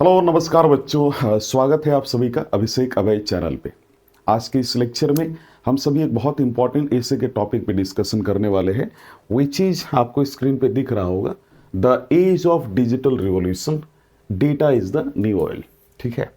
Hello नमस्कार बच्चों, स्वागत है आप सभी का अभिषेक अभय चैनल पे। आज के इस लेक्चर में हम सभी एक बहुत इंपॉर्टेंट ऐसे के टॉपिक पे डिस्कशन करने वाले हैं। वही चीज़ आपको स्क्रीन पे दिख रहा होगा, the age of digital revolution, data is the new oil. ठीक है,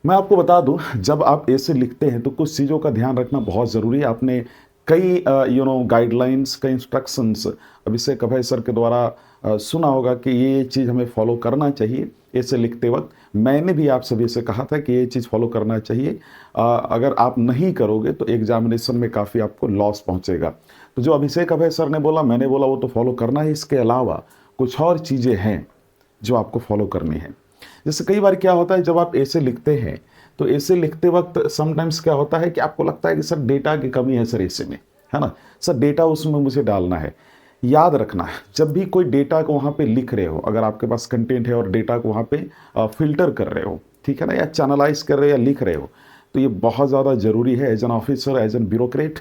मैं आपको बता दूं, जब आप ऐसे लिखते हैं तो कुछ चीज़ों का ध्यान रखना बहुत ज़रूरी है। आपने कई गाइडलाइंस, कई इंस्ट्रक्शंस अभिषेक अभय सर के द्वारा सुना होगा कि ये चीज़ हमें फॉलो करना चाहिए। ऐसे लिखते वक्त मैंने भी आप सभी से कहा था कि ये चीज़ फॉलो करना चाहिए। अगर आप नहीं करोगे तो एग्जामिनेशन में काफ़ी आपको लॉस पहुंचेगा। तो जो अभिषेक अभय सर ने बोला, मैंने बोला, वो तो फॉलो करना है। इसके अलावा कुछ और चीज़ें हैं जो आपको फॉलो करनी है। जैसे कई बार क्या होता है, जब आप ऐसे लिखते हैं तो ऐसे लिखते वक्त समटाइम्स क्या होता है कि आपको लगता है कि सर डेटा की कमी है, सर ऐसे में, है ना, सर डेटा उसमें मुझे डालना है। याद रखना, जब भी कोई डेटा को वहाँ पे लिख रहे हो, अगर आपके पास कंटेंट है और डेटा को वहाँ पे फिल्टर कर रहे हो, ठीक है ना, या चैनलाइज कर रहे हो या लिख रहे हो, तो ये बहुत ज़्यादा ज़रूरी है as an officer, as an bureaucrat,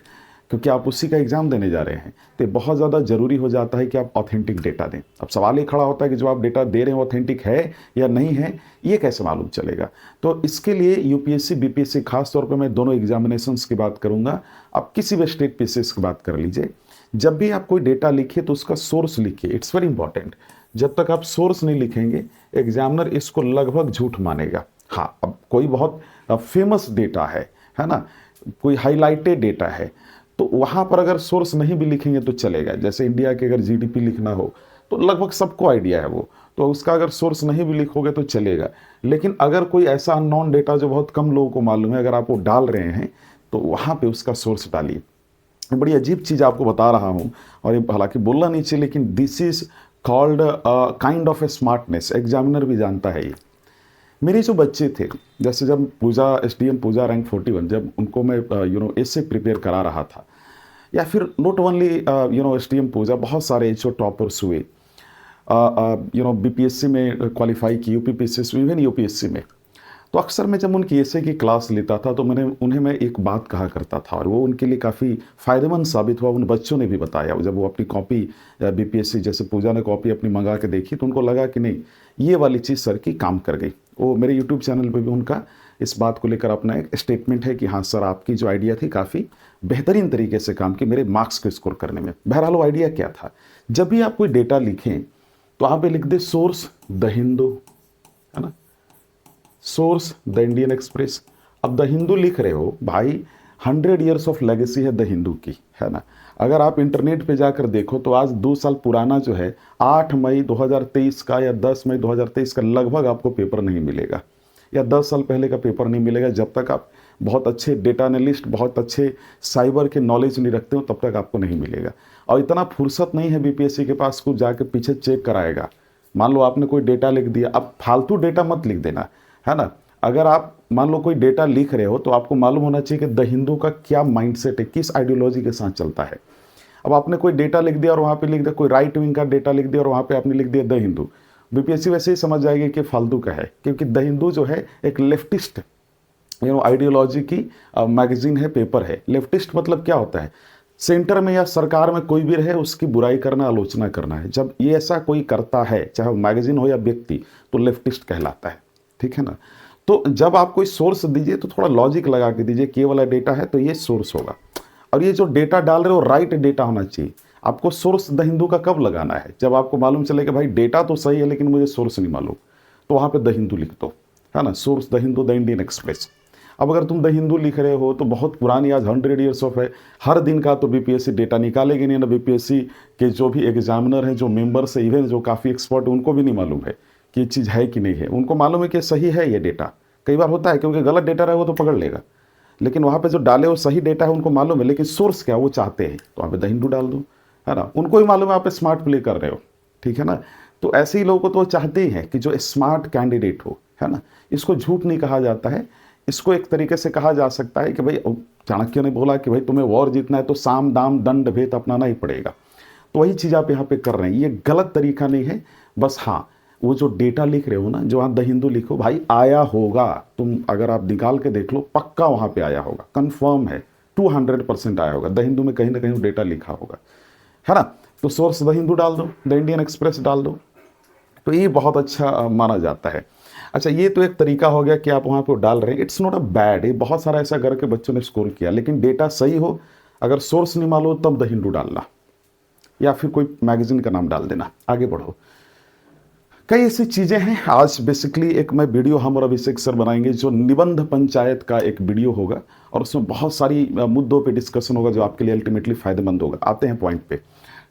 क्योंकि आप उसी का एग्ज़ाम देने जा रहे हैं। तो ये बहुत ज़्यादा ज़रूरी हो जाता है कि आप ऑथेंटिक डेटा दें। अब सवाल ये खड़ा होता है कि जो आप डेटा दे रहे हैं ऑथेंटिक है या नहीं है, ये कैसे मालूम चलेगा। तो इसके लिए यूपीएससी, बीपीएससी, खास तौर पे मैं दोनों एग्जामिनेशंस की बात करूंगा। आप किसी भी स्टेट पीसीएस की बात कर लीजिए, जब भी आप कोई डेटा लिखिए तो उसका सोर्स लिखिए। It's very important. जब तक आप सोर्स नहीं लिखेंगे, एग्जामिनर इसको लगभग झूठ मानेगा। हाँ, अब कोई बहुत फेमस डेटा है ना, कोई हाईलाइटेड डेटा है, तो वहाँ पर अगर सोर्स नहीं भी लिखेंगे तो चलेगा। जैसे इंडिया के अगर जीडीपी लिखना हो तो लगभग सबको आइडिया है वो, तो उसका अगर सोर्स नहीं भी लिखोगे तो चलेगा। लेकिन अगर कोई ऐसा अननोन डेटा जो बहुत कम लोगों को मालूम है, अगर आप वो डाल रहे हैं तो वहाँ पे उसका सोर्स डालिए। बड़ी अजीब चीज़ आपको बता रहा हूँ, और ये हालांकि बोलना नहीं चाहिए, लेकिन this is called kind of A smartness. Examiner भी जानता है ये। मेरे जो बच्चे थे, जैसे जब पूजा, एसडीएम पूजा रैंक 41, जब उनको मैं ऐसे प्रिपेयर करा रहा था, या फिर नॉट ओनली एसडीएम पूजा, बहुत सारे जो टॉपर्स हुए, बीपीएससी में क्वालिफाई की, यूपीपीएससी, इवन यूपीएससी में, तो अक्सर मैं जब उनकी ऐसे की क्लास लेता था तो उन्हें मैं एक बात कहा करता था, और वो उनके लिए काफ़ी फ़ायदेमंद साबित हुआ। उन बच्चों ने भी बताया, जब वो अपनी कॉपी बीपीएससी, जैसे पूजा ने कॉपी अपनी मंगा के देखी, तो उनको लगा कि नहीं, ये वाली चीज़ सर की काम कर गई। वो मेरे यूट्यूब चैनल पर भी उनका इस बात को लेकर अपना एक स्टेटमेंट है कि हाँ सर, आपकी जो आइडिया थी काफ़ी बेहतरीन तरीके से काम की मेरे मार्क्स को स्कोर करने में। बहरहाल वो आइडिया क्या था, जब भी आप कोई डेटा लिखें तो वहाँ पे लिख दे सोर्स द हिंदू, है ना, सोर्स द इंडियन एक्सप्रेस। अब द हिंदू लिख रहे हो भाई, 100 ईयर्स ऑफ लेगेसी है द हिंदू की, है ना। अगर आप इंटरनेट पे जाकर देखो तो आज 2 साल पुराना जो है 8 मई 2023 का या 10 मई 2023 का लगभग आपको पेपर नहीं मिलेगा, या 10 साल पहले का पेपर नहीं मिलेगा। जब तक आप बहुत अच्छे डेटा एनालिस्ट, बहुत अच्छे साइबर के नॉलेज नहीं रखते हो, तब तक आपको नहीं मिलेगा। और इतना फुर्सत नहीं है बीपीएससी के पास कुछ जाके पीछे चेक कराएगा। मान लो आपने कोई डेटा लिख दिया, अब फालतू डेटा मत लिख देना, है ना। अगर आप मान लो कोई डेटा लिख रहे हो तो आपको मालूम होना चाहिए कि द हिंदू का क्या माइंडसेट है, किस आइडियोलॉजी के साथ चलता है। अब आपने कोई डेटा लिख दिया और वहाँ पे लिख दिया, कोई राइट विंग का डेटा लिख दिया और वहाँ पे आपने लिख दिया द हिंदू, बीपीएससी वैसे ही समझ जाएगी कि फालतू का है, क्योंकि द हिंदू जो है एक लेफ्टिस्ट आइडियोलॉजी की मैगजीन है, पेपर है। लेफ्टिस्ट मतलब क्या होता है, सेंटर में या सरकार में कोई भी रहे उसकी बुराई करना, आलोचना करना है। जब ये ऐसा कोई करता है, चाहे वो मैगजीन हो या व्यक्ति, तो लेफ्टिस्ट कहलाता है, ठीक है ना। तो जब आप कोई सोर्स दीजिए तो थोड़ा लॉजिक लगा के दीजिए कि ये वाला डेटा है तो ये सोर्स होगा, और ये जो डेटा डाल रहे हो राइट डेटा होना चाहिए। आपको सोर्स द हिंदू का कब लगाना है, जब आपको मालूम चले कि भाई डेटा तो सही है लेकिन मुझे सोर्स नहीं मालूम, तो वहाँ पे द हिंदू लिख दो, है ना, source the Hindu, the Indian express. अब अगर तुम द हिंदू लिख रहे हो तो बहुत पुरानी, आज 100 ईयर्स ऑफ है, हर दिन का तो बीपीएससी डेटा निकालेगी नहीं ना। बीपीएससी के जो भी एग्जामिनर हैं, जो मेंबर्स है, इवन जो काफ़ी एक्सपर्ट, उनको भी नहीं मालूम है कि ये चीज़ है कि नहीं है। उनको मालूम है कि सही है ये डेटा। कई बार होता है क्योंकि गलत डेटा रहे वो तो पकड़ लेगा, लेकिन वहाँ पे जो डाले वो सही डेटा है, उनको मालूम है, लेकिन सोर्स क्या वो चाहते हैं, तो वहाँ पे द हिंदू डाल दो, है ना। उनको भी मालूम है आप स्मार्ट प्ले कर रहे हो, ठीक है ना। तो ऐसे ही लोगों को तो चाहते ही हैं कि जो स्मार्ट कैंडिडेट हो, है ना। इसको झूठ नहीं कहा जाता है, इसको एक तरीके से कहा जा सकता है कि भाई चाणक्य ने बोला कि भाई तुम्हें वॉर जीतना है तो साम दाम दंड भेद अपनाना ही पड़ेगा। तो वही चीज़ आप यहाँ पे कर रहे हैं, ये गलत तरीका नहीं है। बस हाँ, वो जो डेटा लिख रहे हो ना, जो आप द हिंदू लिखो भाई, आया होगा, तुम अगर आप निकाल के देख लो, पक्का वहाँ पे आया होगा, कंफर्म है, 200% आया होगा। द हिंदू में कहीं ना कहीं डेटा लिखा होगा, है ना। तो सोर्स द हिंदू डाल दो, द इंडियन एक्सप्रेस डाल दो, तो ये बहुत अच्छा माना जाता है। अच्छा, ये तो एक तरीका हो गया कि आप वहाँ पे डाल रहे हैं, इट्स नॉट अ बैड, ये बहुत सारा ऐसा करके बच्चों ने स्कोर किया, लेकिन डेटा सही हो, अगर सोर्स नहीं मालूम तब द हिंदू डालना या फिर कोई मैगजीन का नाम डाल देना। आगे बढ़ो। कई ऐसी चीज़ें हैं। आज बेसिकली एक मैं वीडियो हम और अभिषेक सर बनाएंगे जो निबंध पंचायत का एक वीडियो होगा, और उसमें बहुत सारी मुद्दों पे डिस्कशन होगा जो आपके लिए अल्टीमेटली फायदेमंद होगा। आते हैं पॉइंट पे।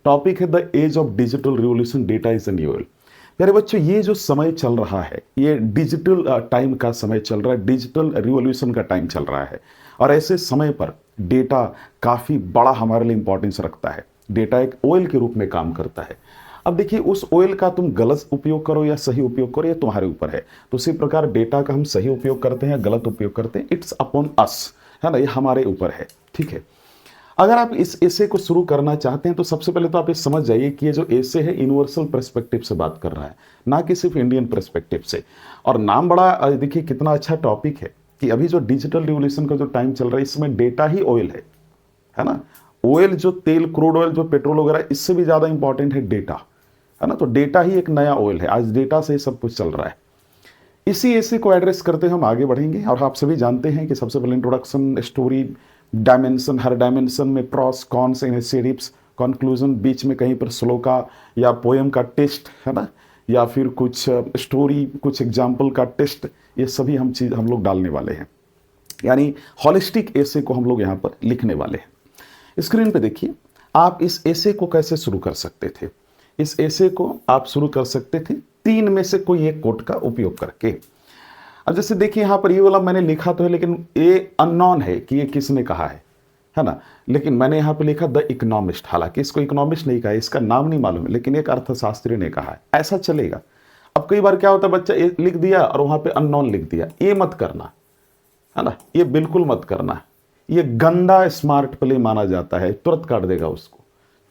टॉपिक है the age of digital revolution, data is an new. प्यारे बच्चों, ये जो समय चल रहा है ये डिजिटल टाइम का समय चल रहा है, डिजिटल रिवोल्यूशन का टाइम चल रहा है, और ऐसे समय पर डेटा काफ़ी बड़ा हमारे लिए इंपॉर्टेंस रखता है। डेटा एक ऑयल के रूप में काम करता है। अब देखिए, उस ऑयल का तुम गलत उपयोग करो या सही उपयोग करो, ये तुम्हारे ऊपर है। तो उसी प्रकार डेटा का हम सही उपयोग करते हैं, गलत उपयोग करते हैं, इट्स अपॉन अस, है ना, ये हमारे ऊपर है। ठीक है। अगर आप इस एसे को शुरू करना चाहते हैं तो सबसे पहले तो आप ये समझ जाइए कि ये जो एसे है यूनिवर्सल पर्सपेक्टिव से बात कर रहा है, ना कि सिर्फ इंडियन पर्सपेक्टिव से। और नाम बड़ा, देखिए कितना अच्छा टॉपिक है कि अभी जो डिजिटल रिवोल्यूशन का जो टाइम चल रहा है इसमें डेटा ही ऑयल है ना। ऑयल जो तेल, क्रूड ऑयल, जो पेट्रोल वगैरह, इससे भी ज़्यादा इंपॉर्टेंट है डेटा, है ना। तो डेटा ही एक नया ऑयल है, आज डेटा से सब कुछ चल रहा है। इसी एसे को एड्रेस करते हम आगे बढ़ेंगे। और आप सभी जानते हैं कि सबसे पहले इंट्रोडक्शन, स्टोरी, डायमेंशन, हर डायमेंशन में प्रॉस, कॉन्स, इनिशिएटिव्स, कंक्लूजन, बीच में कहीं पर श्लोका या पोएम का टेस्ट, है ना, या फिर कुछ स्टोरी, कुछ एग्जाम्पल का टेस्ट, ये सभी हम लोग डालने वाले हैं। यानी हॉलिस्टिक एसे को हम लोग यहाँ पर लिखने वाले हैं। स्क्रीन पे देखिए, आप इस एसे को कैसे शुरू कर सकते थे। इस एसे को आप शुरू कर सकते थे 3 में से कोई एक कोट का उपयोग करके। अब जैसे देखिए, यहाँ पर ये वाला मैंने लिखा तो है, लेकिन ये अननोन है कि ये किसने कहा है ना। लेकिन मैंने यहाँ पे लिखा द इकोनॉमिस्ट, हालांकि इसको इकोनॉमिस्ट नहीं कहा, इसका नाम नहीं मालूम है, लेकिन एक अर्थशास्त्री ने कहा है, ऐसा चलेगा। अब कई बार क्या होता है, बच्चा लिख दिया और वहाँ पे अननोन लिख दिया, ये मत करना, है ना, ये बिल्कुल मत करना। ये गंदा स्मार्ट प्ले माना जाता है, तुरंत काट देगा उसको।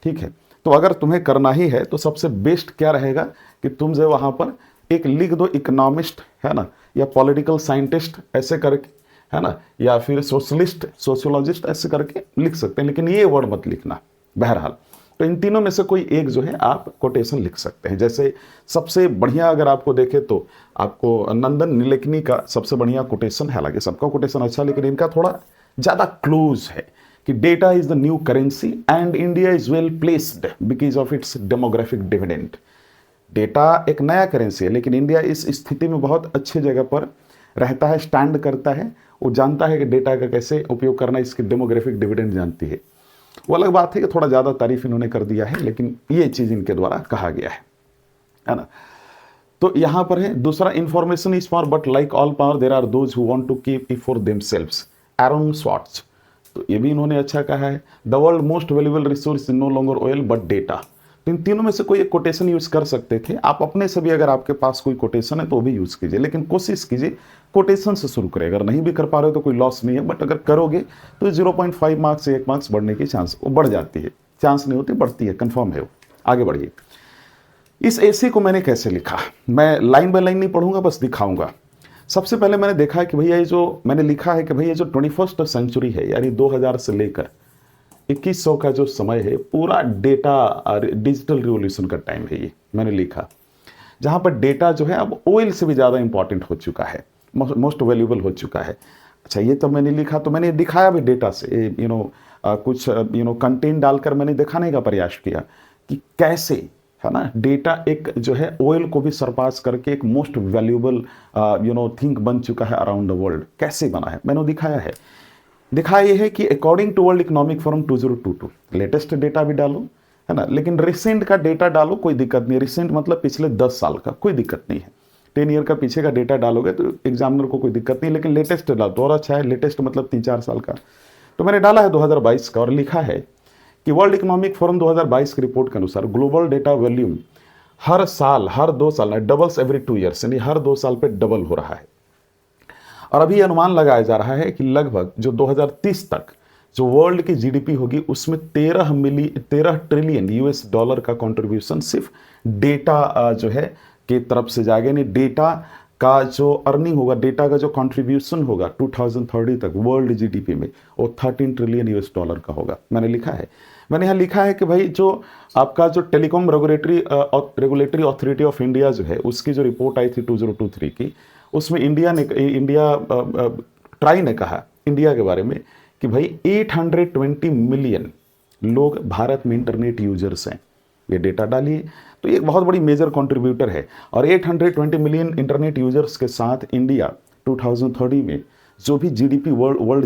ठीक है। तो अगर तुम्हें करना ही है तो सबसे बेस्ट क्या रहेगा कि तुम जो वहाँ पर एक लिख दो इकोनॉमिस्ट, है ना, या पॉलिटिकल साइंटिस्ट ऐसे करके, है ना, या फिर सोशलिस्ट, सोशियोलॉजिस्ट ऐसे करके लिख सकते हैं, लेकिन ये वर्ड मत लिखना। बहरहाल, तो इन तीनों में से कोई एक जो है आप कोटेशन लिख सकते हैं। जैसे सबसे बढ़िया अगर आपको देखे तो आपको नंदन नीलेकनी का सबसे बढ़िया कोटेशन है, हालांकि सबका कोटेशन अच्छा, लेकिन इनका थोड़ा ज़्यादा क्लोज है कि data is the new currency and India is well placed because of its demographic dividend. Data एक नया करेंसी है, लेकिन इंडिया इस स्थिति में बहुत अच्छी जगह पर रहता है, स्टैंड करता है, वो जानता है कि डेटा का कैसे उपयोग करना, इसकी डेमोग्राफिक डिविडेंड जानती है। वो अलग बात है कि थोड़ा ज़्यादा तारीफ इन्होंने कर दिया है, लेकिन ये चीज़ इनके द्वारा कहा गया है ना। तो यहाँ पर है दूसरा, information is power but like all power there are those who want to keep it for themselves, Aaron Swartz. तो ये भी इन्होंने अच्छा कहा है। The world most valuable resource is no longer oil but data. तो इन तीनों में से कोई एक कोटेशन यूज कर सकते थे आप अपने से भी। अगर आपके पास कोई कोटेशन है तो भी यूज कीजिए, लेकिन कोशिश कीजिए कोटेशन से शुरू करें। अगर नहीं भी कर पा रहे हो तो कोई लॉस नहीं है, बट अगर करोगे तो 0.5 मार्क्स से 1 मार्क्स बढ़ने की चांस वो बढ़ जाती है, चांस नहीं होती, बढ़ती है, कंफर्म है वो। आगे बढ़िए। इस एसे को मैंने कैसे लिखा, मैं लाइन बाय लाइन नहीं पढ़ूंगा, बस दिखाऊंगा। सबसे पहले मैंने देखा है कि भैया ये जो मैंने लिखा है कि भैया जो 21st सेंचुरी है, यानी 2000 से लेकर 2100 का जो समय है, पूरा डेटा डिजिटल रिवोल्यूशन का टाइम है। ये मैंने लिखा, जहाँ पर डेटा जो है अब ऑयल से भी ज़्यादा इंपॉर्टेंट हो चुका है, मोस्ट वैल्यूएबल हो चुका है। अच्छा, ये तो मैंने लिखा, तो मैंने दिखाया भी डेटा से, कुछ कंटेंट डालकर मैंने दिखाने का प्रयास किया कि कैसे, है ना, डेटा एक जो है ऑयल को भी सरपास करके एक मोस्ट वैल्यूएबल थिंग बन चुका है अराउंड द वर्ल्ड। कैसे बना है मैंने दिखाया है। दिखाया ये है कि according to world economic forum 2022, latest data भी डालो, है ना, लेकिन रिसेंट का डेटा डालो, कोई दिक्कत नहीं। रिसेंट मतलब पिछले 10 साल का, कोई दिक्कत नहीं है। 10 ईयर का पीछे का डेटा डालोगे तो एग्जामिनर को कोई दिक्कत नहीं, लेकिन लेटेस्ट डालो तो और अच्छा है। लेटेस्ट मतलब 3-4 साल का। तो मैंने डाला है 2022 का, और लिखा है कि वर्ल्ड इकोनॉमिक फोरम 2022 की रिपोर्ट के अनुसार ग्लोबल डेटा वॉल्यूम हर साल, हर 2 साल, डबल्स एवरी 2 ईयर्स, यानी हर 2 साल पे डबल हो रहा है। और अभी अनुमान लगाया जा रहा है कि लगभग जो 2030 तक जो वर्ल्ड की जीडीपी होगी उसमें 13 ट्रिलियन यूएस डॉलर का कंट्रीब्यूशन सिर्फ डेटा जो है के तरफ से जाएगा। यानी डेटा का जो अर्निंग होगा, डेटा का जो कंट्रीब्यूशन होगा 2030 तक वर्ल्ड जीडीपी में, वो 13 ट्रिलियन यूएस डॉलर का होगा। मैंने लिखा है, मैंने यहाँ लिखा है कि भाई जो आपका जो telecom regulatory authority of India जो है, उसकी जो रिपोर्ट आई थी 2023 की, उसमें इंडिया ट्राई ने कहा इंडिया के बारे में कि भाई 820 मिलियन लोग भारत में इंटरनेट यूजर्स हैं। ये डेटा डालिए, तो ये एक बहुत बड़ी मेजर कंट्रीब्यूटर है। और 820 मिलियन इंटरनेट यूजर्स के साथ इंडिया 2030 में जो भी जीडीपी वर्ल्ड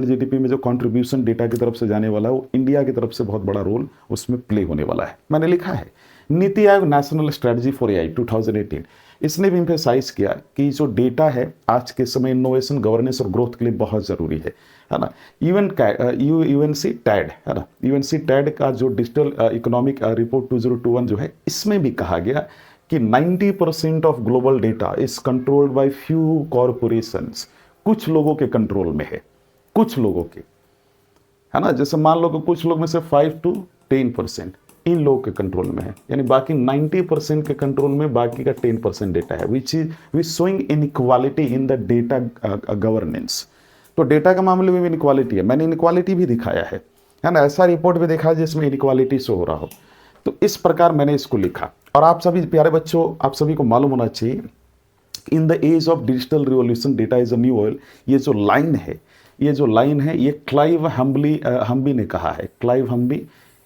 जीडीपी में जो कंट्रीब्यूशन डेटा की तरफ से जाने वाला है, वो इंडिया की तरफ से बहुत बड़ा रोल उसमें प्ले होने वाला है। मैंने लिखा है NITI Aayog national strategy for AI 2018, इसने भी इम्फेसाइज किया कि जो डेटा है आज के समय इनोवेशन, गवर्नेंस और ग्रोथ के लिए बहुत ज़रूरी है ना। यूएनसी टैड है ना, यूएनसी टैड का जो डिजिटल इकोनॉमिक रिपोर्ट 2021 जो है, इसमें भी कहा गया कि 90% of global data is controlled by few corporations. कुछ लोगों के कंट्रोल में है, कुछ लोगों के, है ना। जैसे मान लो कि कुछ लोग में से 5 to 10% इन लोगों के कंट्रोल में है, यानी बाकी 90% के कंट्रोल में बाकी का 10% डेटा है, which showing inequality in the data governance. तो डेटा के मामले में भी इनइक्वालिटी है, मैंने इनइक्वालिटी भी दिखाया है ना, ऐसा रिपोर्ट भी देखा है जिसमें इनइक्वालिटी शो हो रहा हो। तो इस प्रकार मैंने इसको लिखा। और आप सभी प्यारे बच्चों, आप सभी को मालूम होना चाहिए in the age of digital revolution data is a new oil. ये जो लाइन है ये क्लाइव हम्बी ने कहा है, क्लाइव हम्बी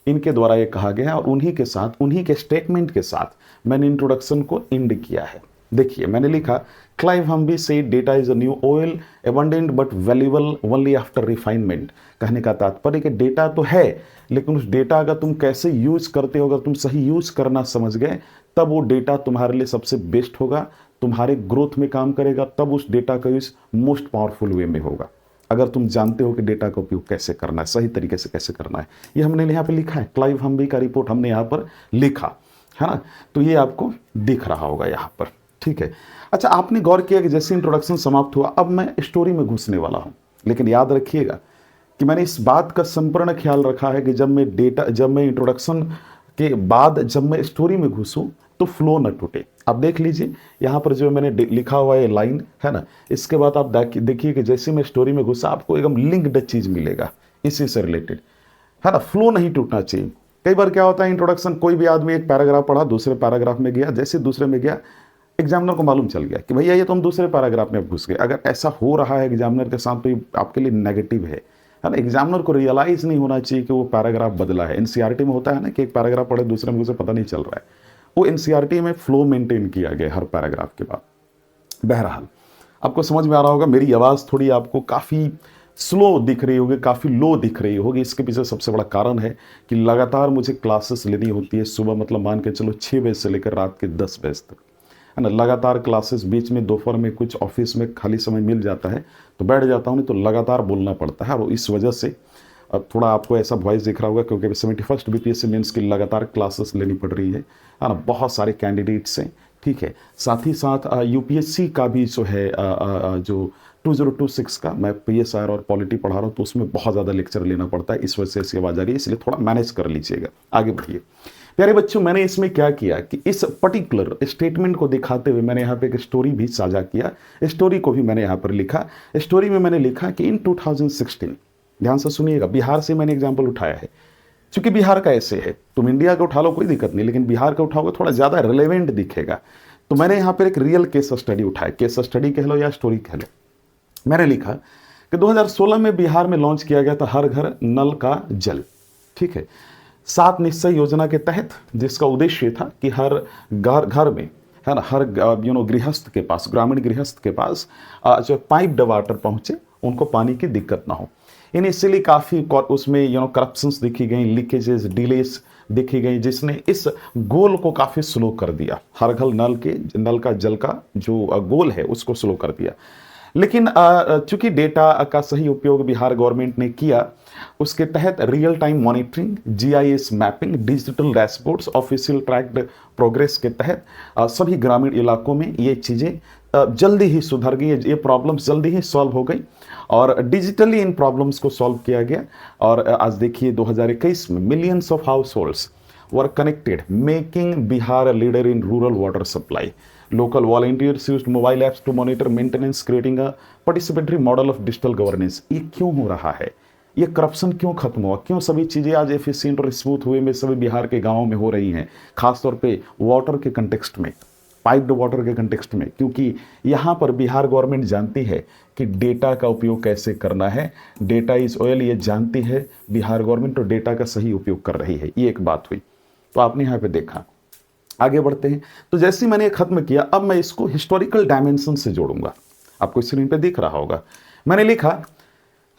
इनके द्वारा ये कहा गया है। और उन्हीं के स्टेटमेंट के साथ मैंने इंट्रोडक्शन को एंड किया है। देखिए मैंने लिखा क्लाइव हम्बी से data is a new oil abundant but valuable only after refinement. कहने का तात्पर्य कि डेटा तो है, लेकिन उस डेटा का तुम कैसे यूज करते हो, अगर तुम सही यूज करना समझ गए तब वो डेटा तुम्हारे लिए सबसे बेस्ट होगा, तुम्हारे ग्रोथ में काम करेगा, तब उस डेटा का यूज मोस्ट पावरफुल वे में होगा। अगर तुम जानते हो कि डेटा का उपयोग कैसे करना है, सही तरीके से कैसे करना है। ये हमने यहाँ पे लिखा है, क्लाइव हम्बी का रिपोर्ट हमने यहाँ पर लिखा है ना। तो ये आपको दिख रहा होगा यहाँ पर, ठीक है। अच्छा, आपने गौर किया कि जैसे इंट्रोडक्शन समाप्त हुआ, अब मैं स्टोरी में घुसने वाला हूँ। लेकिन याद रखिएगा कि मैंने इस बात का संपूर्ण ख्याल रखा है कि जब मैं इंट्रोडक्शन के बाद जब मैं स्टोरी में घुसूँ तो फ्लो न टूटे। अब देख लीजिए यहाँ पर जो मैंने लिखा हुआ है लाइन है ना, इसके बाद आप देखिए कि जैसे मैं स्टोरी में घुसा आपको एकदम लिंक्ड चीज मिलेगा इसी से रिलेटेड, है ना। फ्लो नहीं टूटना चाहिए। कई बार क्या होता है, इंट्रोडक्शन कोई भी आदमी एक पैराग्राफ पढ़ा, दूसरे पैराग्राफ में गया, जैसे दूसरे में गया एग्जामिनर को मालूम चल गया कि भैया ये तो हम दूसरे पैराग्राफ में घुस गए। अगर ऐसा हो रहा है एग्जामिनर के साथ तो ये आपके लिए नेगेटिव है ना। एग्जामिनर को रियलाइज नहीं होना चाहिए कि वो पैराग्राफ बदला है। एनसीईआरटी में होता है ना कि एक पैराग्राफ पढ़े दूसरे में उसे पता नहीं चल रहा है, वो एनसीईआरटी में फ्लो मेंटेन किया गया हर पैराग्राफ के बाद। बहरहाल आपको समझ में आ रहा होगा, मेरी आवाज़ थोड़ी आपको काफ़ी स्लो दिख रही होगी, काफ़ी लो दिख रही होगी। इसके पीछे सबसे बड़ा कारण है कि लगातार मुझे क्लासेस लेनी होती है। सुबह मतलब मान के चलो 6 बजे से लेकर रात के 10 बजे तक, है ना। लगातार क्लासेस, बीच में दोपहर में कुछ ऑफिस में खाली समय मिल जाता है तो बैठ जाता हूँ, नहीं तो लगातार बोलना पड़ता है। और इस वजह से अब थोड़ा आपको ऐसा वॉइस दिख रहा होगा क्योंकि 71st बीपीएससी मेंस की लगातार क्लासेस लेनी पड़ रही है ना। बहुत सारे कैंडिडेट्स हैं, ठीक है। साथ ही साथ यूपीएससी का भी जो है जो 2026 का मैं पीएसआर और पॉलिटी पढ़ा रहा हूँ, तो उसमें बहुत ज़्यादा लेक्चर लेना पड़ता है। इस वजह से ऐसी आवाज़ आ रही है, इसलिए थोड़ा मैनेज कर लीजिएगा। आगे बढ़िए प्यारे बच्चों, मैंने इसमें क्या किया कि इस पर्टिकुलर स्टेटमेंट को दिखाते हुए मैंने यहाँ पे एक स्टोरी भी साझा किया। स्टोरी को भी मैंने यहाँ पर लिखा। स्टोरी में मैंने लिखा कि इन 2016, ध्यान से सुनिएगा, बिहार से मैंने एग्जाम्पल उठाया है। क्योंकि बिहार का ऐसे है, तुम इंडिया का उठा लो कोई दिक्कत नहीं, लेकिन बिहार का उठाओगे थोड़ा ज़्यादा रिलेवेंट दिखेगा। तो मैंने यहाँ पर एक रियल केस स्टडी उठाया, केस स्टडी कह लो या स्टोरी कह लो। मैंने लिखा कि 2016 में बिहार में लॉन्च किया गया था हर घर नल का जल, ठीक है। 7 निश्चय योजना के तहत, जिसका उद्देश्य था कि हर घर में, है ना, हर गृहस्थ के पास, ग्रामीण गृहस्थ के पास जो पाइप्ड वाटर पहुँचे, उनको पानी की दिक्कत ना हो। इनिशियली काफ़ी उसमें करप्शंस देखी गई, लीकेजेस, डिलेस देखी गई, जिसने इस गोल को काफ़ी स्लो कर दिया। हर घर नल का जल का जो गोल है उसको स्लो कर दिया। लेकिन चूंकि डेटा का सही उपयोग बिहार गवर्नमेंट ने किया, उसके तहत real time monitoring, GIS mapping, digital dashboards, official tracked progress के तहत सभी ग्रामीण इलाकों में ये चीज़ें जल्दी ही सुधर गई, ये प्रॉब्लम्स जल्दी ही सॉल्व हो गई और डिजिटली इन प्रॉब्लम्स को सॉल्व किया गया। और आज देखिए 2021 में millions of house holds were connected, making Bihar leader in rural water supply. Local volunteers used mobile apps to monitor maintenance, creating a participatory model of digital governance। ये क्यों हो रहा है? ये करप्शन क्यों खत्म हुआ? क्यों सभी चीज़ें आज एफिशिएंट और स्मूथ हुए में सभी बिहार के गांवों में हो रही हैं, खासतौर पे वाटर के कंटेक्स्ट में? पाइप्ड वाटर के कंटेक्स्ट में, क्योंकि यहाँ पर बिहार गवर्नमेंट जानती है कि डेटा का उपयोग कैसे करना है। डेटा इज ऑयल, ये जानती है बिहार गवर्नमेंट, तो डेटा का सही उपयोग कर रही है। ये एक बात हुई, तो आपने यहाँ पे देखा। आगे बढ़ते हैं, तो जैसे ही मैंने खत्म किया, अब मैं इसको हिस्टोरिकल डायमेंशन से जोड़ूंगा। आपको स्क्रीन पे दिख रहा होगा, मैंने लिखा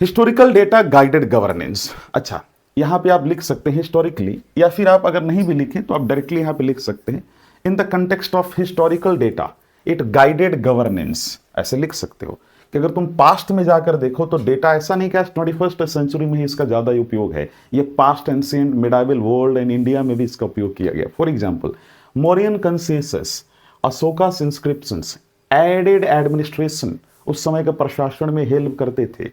हिस्टोरिकल डेटा गाइडेड गवर्नेंस। अच्छा, यहां पे आप लिख सकते हैं हिस्टोरिकली, या फिर आप अगर नहीं भी लिखें तो आप डायरेक्टली यहां पे लिख सकते हैं in the context of historical data it guided governance, ऐसे लिख सकते हो कि अगर तुम पास्ट में जाकर देखो तो डेटा ऐसा नहीं कि 21st सेंचुरी में ही इसका ज़्यादा उपयोग है, ये past ancient medieval world and India में भी इसका उपयोग किया गया। For example, Mauryan censuses, Ashoka's inscriptions, aided administration, उस समय के प्रशासन में हेल्प करते थे,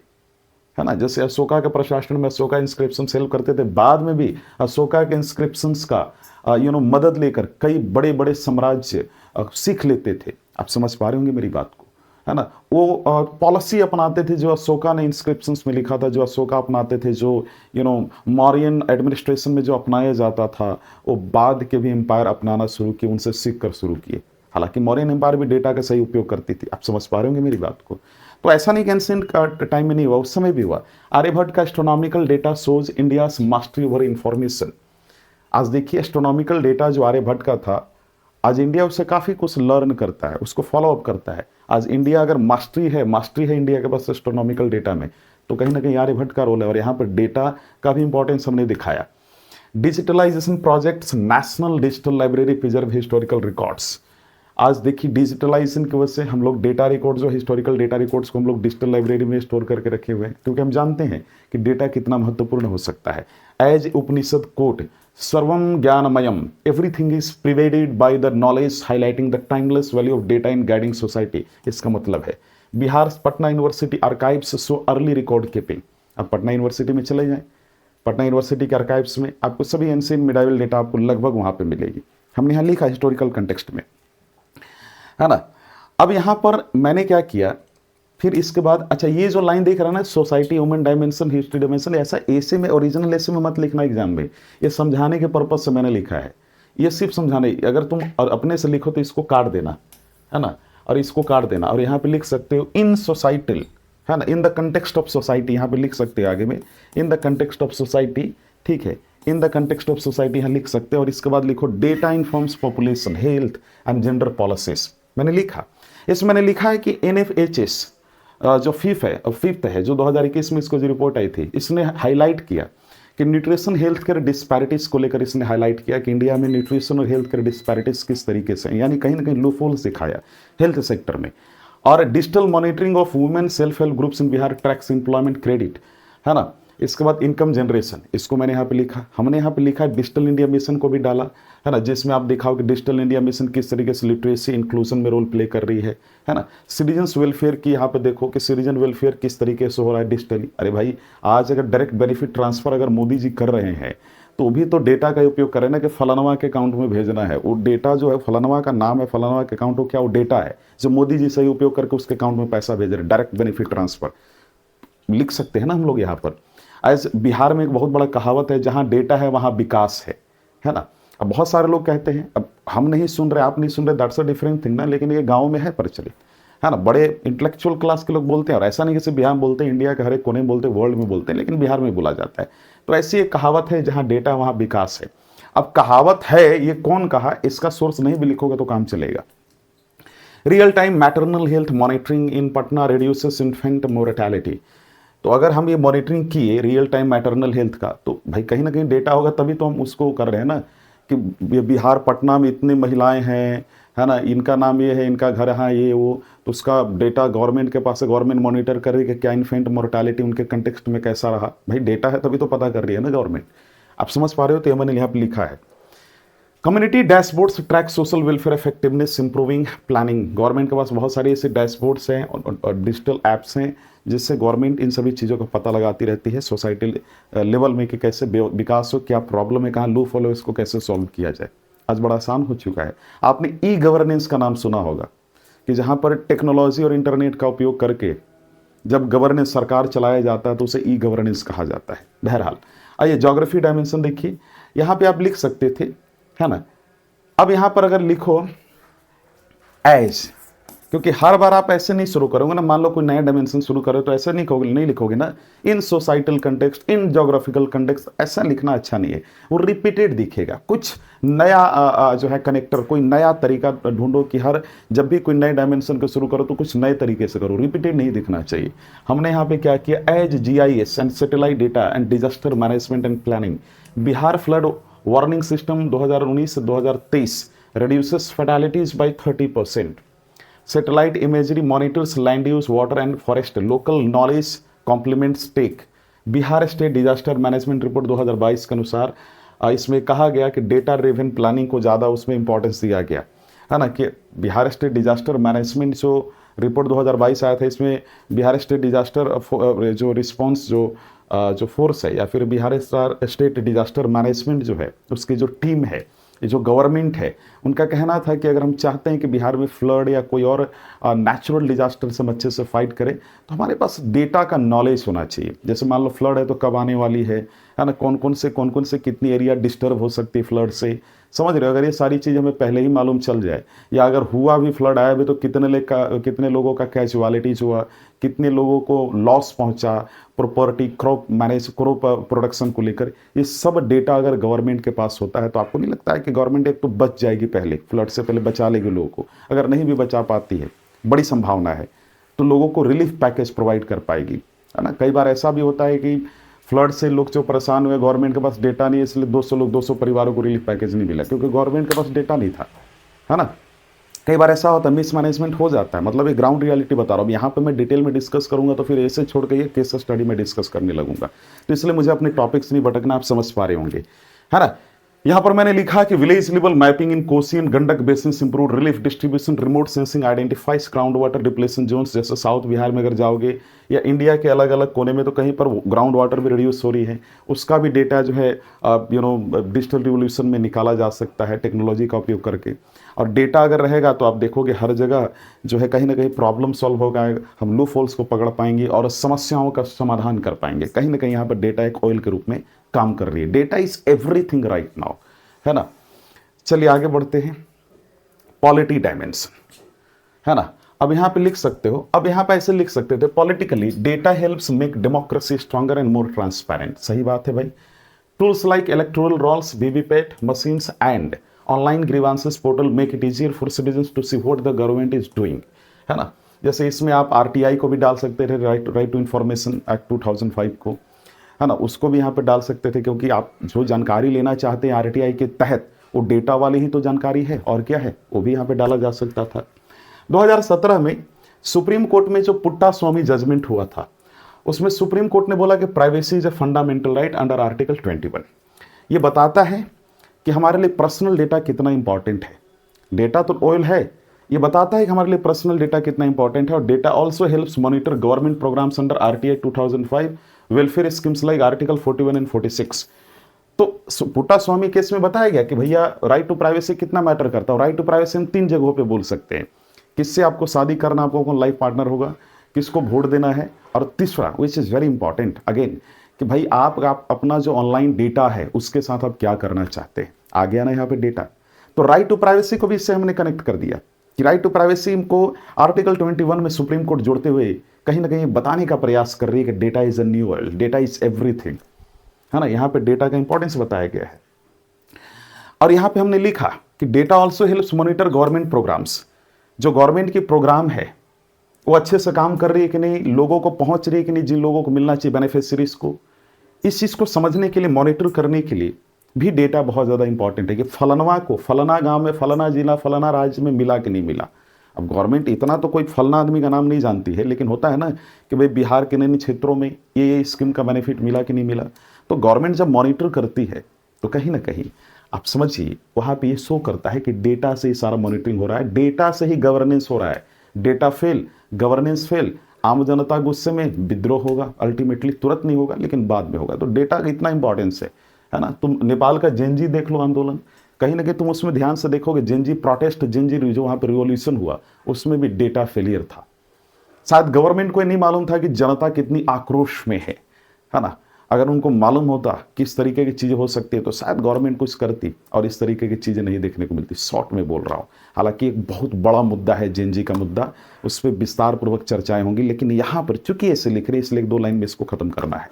है ना। जैसे अशोका के प्रशासन में अशोका इंस्क्रिप्शन हेल्प करते थे, बाद में भी अशोका के इंस्क्रिप्शंस का मदद लेकर कई बड़े बड़े साम्राज्य सीख लेते थे। आप समझ पा रहे होंगे मेरी बात को, है ना। वो पॉलिसी अपनाते थे जो अशोका ने इंस्क्रिप्शंस में लिखा था, जो अशोका अपनाते थे, जो मौर्यन एडमिनिस्ट्रेशन में जो अपनाया जाता था, वो बाद के भी एम्पायर अपनाना शुरू किए, उनसे सीख कर शुरू किए। हालांकि मौर्यन एम्पायर भी डेटा का सही उपयोग करती थी। आप समझ पा रहे होंगे मेरी बात को। तो ऐसा नहीं कि एंशिएंट का टाइम में नहीं हुआ, उस समय भी हुआ। आर्यभट्ट का astronomical data shows India's mastery over information. आज देखिए, एस्ट्रोनॉमिकल डेटा जो आर्यभट्ट का था, आज इंडिया उससे काफ़ी कुछ लर्न करता है, उसको फॉलो अप करता है। आज इंडिया अगर मास्टरी है इंडिया के पास एस्ट्रोनॉमिकल डेटा में, तो कहीं ना कहीं आर्यभट्ट का रोल है। और यहाँ पर डेटा का भी इंपॉर्टेंस हमने दिखाया। Digitalization projects, national digital library preserve historical records. आज देखिए, डिजिटलाइजेशन की वजह से हम लोग डेटा रिकॉर्ड, जो हिस्टोरिकल डेटा रिकॉर्ड्स को हम लोग डिजिटल लाइब्रेरी में स्टोर करके रखे हुए हैं, क्योंकि हम जानते हैं कि डेटा कितना महत्वपूर्ण हो सकता है। एज उपनिषद कोट, सर्वम ज्ञानमयम, everything is pervaded by the knowledge, highlighting the timeless value of data in guiding society. इसका मतलब है Bihar Patna university archives so early record keeping. अब पटना यूनिवर्सिटी में चले जाएं, पटना यूनिवर्सिटी के आर्काइव्स में आपको सभी एंशिएंट मिडाइवल डेटा आपको लगभग वहां पे मिलेगी। हमने यहाँ लिखा हिस्टोरिकल कंटेक्स्ट में, है ना। अब यहाँ पर मैंने क्या किया, फिर इसके बाद, अच्छा ये जो लाइन देख रहा है ना, society women dimension history dimension, ऐसा ऐसे में ओरिजिनल ऐसे में मत लिखना एग्जाम में। ये समझाने के पर्पज से मैंने लिखा है, ये सिर्फ समझाने। अगर तुम और अपने से लिखो तो इसको काट देना, है ना, और इसको काट देना, और यहाँ पे लिख सकते हो इन सोसाइटल, है ना, in the context of society, यहाँ पे लिख सकते हो आगे में in the context of society, ठीक है, in the context of society यहाँ लिख सकते हो। और इसके बाद लिखो data informs population, health and gender policies. मैंने लिखा, इसमें मैंने लिखा है कि NFHS जो फिफ्थ है जो 2021 में इसको जो रिपोर्ट आई थी, इसने हाईलाइट किया कि न्यूट्रिशन हेल्थ केयर डिस्पैरिटीज को लेकर इसने हाईलाइट किया कि इंडिया में न्यूट्रिशन और हेल्थ केयर डिस्पैरिटीज किस तरीके से, यानी कहीं ना कहीं लूपहोल्स दिखाया हेल्थ सेक्टर में। और digital monitoring of women self help groups in Bihar tracks employment credit, है ना। इसके बाद इनकम जनरेशन, इसको मैंने यहाँ पे लिखा। हमने यहाँ पे लिखा डिजिटल इंडिया मिशन को भी डाला, है ना, जिसमें आप दिखाओ कि डिजिटल इंडिया मिशन किस तरीके से लिटरेसी इंक्लूजन में रोल प्ले कर रही है ना। सिटीजन्स वेलफेयर की यहाँ पे देखो कि सिटीजन वेलफेयर किस तरीके से हो रहा है डिजिटली। अरे भाई, आज अगर डायरेक्ट बेनिफिट ट्रांसफर अगर मोदी जी कर रहे हैं तो भी तो डेटा का उपयोग करें ना, कि फलानवा के अकाउंट में भेजना है। वो डेटा जो है, फलानवा का नाम है, फलानवा के अकाउंट हो, क्या वो डेटा है जो मोदी जी सही उपयोग करके उसके अकाउंट में पैसा भेज रहे, डायरेक्ट बेनिफिट ट्रांसफर लिख सकते हैं ना हम लोग यहाँ पर। आज बिहार में एक बहुत बड़ा कहावत है, जहाँ डेटा है वहाँ विकास है ना। अब बहुत सारे लोग कहते हैं, अब हम नहीं सुन रहे, आप नहीं सुन रहे, दैट्स अ डिफरेंट थिंग ना, लेकिन ये गाँव में है प्रचलित, है ना। बड़े इंटेलेक्चुअल क्लास के लोग बोलते हैं, और ऐसा नहीं कि सिर्फ बिहार में बोलते हैं, इंडिया के हर एक कोने में बोलते हैं, वर्ल्ड में बोलते हैं, लेकिन बिहार में बोला जाता है। तो ऐसी एक कहावत है, जहाँ डेटा वहाँ विकास है। अब कहावत है, ये कौन कहा, इसका सोर्स नहीं भी लिखोगे तो काम चलेगा। Real time maternal health monitoring in Patna reduces infant mortality. तो अगर हम ये मॉनिटरिंग किए रियल टाइम मैटरनल हेल्थ का, तो भाई कहीं ना कहीं डेटा होगा, तभी तो हम उसको कर रहे हैं ना, कि बिहार पटना में इतनी महिलाएं हैं, है ना, इनका नाम ये है, इनका घर यहाँ ये वो, तो उसका डेटा गवर्नमेंट के पास है, गवर्नमेंट मॉनिटर कर रही है कि क्या इन्फेंट मोर्टेलिटी उनके कंटेक्स्ट में कैसा रहा। भाई डेटा है तभी तो पता कर रही है ना गवर्नमेंट। आप समझ पा रहे हो, तो ये मैंने यहाँ पर लिखा है। Community dashboards track social welfare effectiveness improving planning. Government के पास बहुत सारे ऐसे डैशबोर्ड्स हैं और डिजिटल ऐप्स हैं, जिससे गवर्नमेंट इन सभी चीज़ों का पता लगाती रहती है सोसाइटी लेवल में कि कैसे विकास हो, क्या प्रॉब्लम है, कहाँ लूप होल है, इसको कैसे सॉल्व किया जाए। आज बड़ा आसान हो चुका है। आपने ई गवर्नेंस का नाम सुना होगा, कि जहाँ पर टेक्नोलॉजी और इंटरनेट का उपयोग करके जब गवर्नेंस सरकार चलाया जाता है तो उसे ई गवर्नेंस कहा जाता है। बहरहाल, आइए ज्योग्राफी डायमेंशन देखिए, यहाँ पे आप लिख सकते थे, है ना। अब यहाँ पर अगर लिखो एज, क्योंकि हर बार आप ऐसे नहीं शुरू करोगे ना, मान लो कोई नया डायमेंशन शुरू करो तो ऐसे नहीं लिखोगे ना, इन सोसाइटल कंटेक्स्ट, इन ज्योग्राफिकल कंटेक्स्ट, ऐसा लिखना अच्छा नहीं है, वो रिपीटेड दिखेगा। कुछ नया जो है कनेक्टर, कोई नया तरीका ढूंढो कि हर जब भी कोई नए डायमेंशन को शुरू करो तो कुछ नए तरीके से करो, रिपीटेड नहीं दिखना चाहिए। हमने यहाँ पे क्या किया, as GIS and satellite data and disaster management and planning, Bihar flood warning system 2019 से 2023 reduces fatalities by 30%. Satellite imagery monitors land use, water and forest. Local knowledge complements take. Bihar state disaster management report 2022 के अनुसार इसमें कहा गया कि data driven planning को ज़्यादा उसमें इंपॉर्टेंस दिया गया है ना, कि बिहार स्टेट डिजास्टर मैनेजमेंट जो रिपोर्ट 2022 आया था, इसमें बिहार स्टेट डिजास्टर जो रिस्पॉन्स जो फोर्स है या फिर बिहार स्टेट डिजास्टर मैनेजमेंट जो है उसकी जो टीम है, जो गवर्नमेंट है, उनका कहना था कि अगर हम चाहते हैं कि बिहार में फ्लड या कोई और नेचुरल डिजास्टर से हम अच्छे से फाइट करें तो हमारे पास डेटा का नॉलेज होना चाहिए। जैसे मान लो फ्लड है तो कब आने वाली है ना, कौन कौन से कितनी एरिया डिस्टर्ब हो सकती है फ्लड से, समझ रहे हो। अगर ये सारी चीज़ हमें पहले ही मालूम चल जाए, या अगर हुआ भी फ्लड आया भी तो कितने लोगों का कैजुअलिटीज हुआ, कितने लोगों को लॉस पहुंचा, प्रॉपर्टी, क्रॉप प्रोडक्शन को लेकर, ये सब डेटा अगर गवर्नमेंट के पास होता है तो आपको नहीं लगता है कि गवर्नमेंट एक तो बच जाएगी, पहले फ्लड से पहले बचा लेगी लोगों को। अगर नहीं भी बचा पाती है, बड़ी संभावना है, तो लोगों को रिलीफ पैकेज प्रोवाइड कर पाएगी, है ना। कई बार ऐसा भी होता है कि फ्लड से लोग जो परेशान हुए, गवर्नमेंट के पास डेटा नहीं है, इसलिए 200 परिवारों को रिलीफ पैकेज नहीं मिला क्योंकि गवर्नमेंट के पास डेटा नहीं था, है ना। कई बार ऐसा होता है, मिसमैनेजमेंट हो जाता है, मतलब एक ग्राउंड रियलिटी बता रहा हूँ। यहाँ पे मैं डिटेल में डिस्कस करूंगा तो फिर ऐसे छोड़ के ये केस स्टडी में डिस्कस करने लगूंगा, तो इसलिए मुझे अपने टॉपिक्स नहीं भटकना, आप समझ पा रहे होंगे, है ना। यहाँ पर मैंने लिखा कि village level mapping in Kosi and Gandak basin improve relief distribution, remote sensing identifies ground water depletion zones. जैसे साउथ बिहार में अगर जाओगे या इंडिया के अलग अलग कोने में तो कहीं पर ग्राउंड वाटर भी रिड्यूस हो रही है, उसका भी डेटा जो है डिजिटल रिवोल्यूशन में निकाला जा सकता है टेक्नोलॉजी का उपयोग करके। और डेटा अगर रहेगा तो आप देखोगे हर जगह जो है कहीं ना कहीं प्रॉब्लम सॉल्व होगा, हम लूप होल्स को पकड़ पाएंगे और समस्याओं का समाधान कर पाएंगे। कहीं ना कहीं यहाँ पर डेटा एक ऑयल के रूप में काम कर रही है। Data is everything right now, है ना। चलिए आगे बढ़ते हैं। पॉलिटी डायमेंशन, है ना। अब यहाँ पे लिख सकते हो, अब यहाँ पे ऐसे लिख सकते थे, politically data helps make democracy stronger and more transparent. सही बात है भाई। Tools like electoral rolls, VVPAT machines and online grievances portal make it easier for citizens to see what the government is doing, है ना। जैसे इसमें आप RTI को भी डाल सकते थे, राइट टू इन्फॉर्मेशन एक्ट 2005 को, है ना, उसको भी यहाँ पे डाल सकते थे, क्योंकि आप जो जानकारी लेना चाहते हैं RTI के तहत वो डेटा वाली ही तो जानकारी है, और क्या है, वो भी यहाँ पे डाला जा सकता था। 2017 में सुप्रीम कोर्ट में जो पुट्टा स्वामी जजमेंट हुआ था, उसमें सुप्रीम कोर्ट ने बोला कि privacy is a fundamental right under article 21। ये बताता है कि हमारे लिए पर्सनल डेटा कितना इंपॉर्टेंट है। डेटा तो ऑयल है, ये बताता है कि हमारे लिए पर्सनल डेटा कितना इंपॉर्टेंट है। और data also helps monitor government programs under RTI 2005, welfare schemes like article 41 and 46। तो पुट्टा स्वामी केस में बताया गया कि भैया राइट टू प्राइवेसी कितना मैटर करता है। राइट टू प्राइवेसी हम 3 जगहों पे बोल सकते हैं, किससे आपको शादी करना, आपको कौन लाइफ पार्टनर होगा, किसको वोट देना है, और तीसरा which is very important again कि भाई आप अपना जो ऑनलाइन डेटा है उसके साथ आप क्या करना चाहते हैं। आ गया ना यहाँ पे डेटा। तो राइट टू प्राइवेसी को भी इससे हमने कनेक्ट कर दिया कि राइट टू प्राइवेसी को आर्टिकल 21 में सुप्रीम कोर्ट जोड़ते हुए कहीं ना कहीं बताने का प्रयास कर रही है कि data is a new world, data is everything, है ना। यहाँ पे डेटा का इंपॉर्टेंस बताया गया है। और यहाँ पे हमने लिखा कि data also helps monitor government programs. जो गवर्नमेंट की प्रोग्राम है वो अच्छे से काम कर रही है कि नहीं, लोगों को पहुंच रही है कि नहीं, जिन लोगों को मिलना चाहिए बेनिफिशियरीज को, इस चीज़ को समझने के लिए, मॉनिटर करने के लिए भी डेटा बहुत ज़्यादा इंपॉर्टेंट है कि फलाना को फलाना गांव में, फलाना जिला, फलाना राज्य में मिला कि नहीं मिला। अब गवर्नमेंट इतना तो कोई फलाना आदमी का नाम नहीं जानती है, लेकिन होता है ना कि भाई बिहार के नए क्षेत्रों में ये स्कीम का बेनिफिट मिला कि नहीं मिला। तो गवर्नमेंट जब मॉनिटर करती है तो कहीं ना कहीं आप समझिए वहाँ पे ये शो करता है कि डेटा से ही सारा मॉनिटरिंग हो रहा है, डेटा से ही गवर्नेंस हो रहा है। डेटा फेल, गवर्नेंस फेल, आम जनता गुस्से में, विद्रोह होगा, अल्टीमेटली तुरंत नहीं होगा लेकिन बाद में होगा। तो डेटा का इतना इंपॉर्टेंस है ना। तुम नेपाल का जेनजी देख लो आंदोलन, कहीं ना कहीं तुम उसमें ध्यान से देखोगे, जेनजी प्रोटेस्ट, जेनजी जो वहाँ पर रिवॉल्यूशन हुआ, उसमें भी डेटा फेलियर था। शायद गवर्नमेंट को नहीं मालूम था कि जनता कितनी आक्रोश में है ना। अगर उनको मालूम होता किस तरीके की चीज़ें हो सकती है तो शायद गवर्नमेंट कुछ करती, और इस तरीके की चीज़ें नहीं देखने को मिलती। शॉर्ट में बोल रहा हूँ, हालांकि एक बहुत बड़ा मुद्दा है जेनजी का मुद्दा, उस पर विस्तार पूर्वक चर्चाएं होंगी, लेकिन यहाँ पर चूंकि ऐसे लिख रहे इसलिए 2 लाइन में इसको खत्म करना है,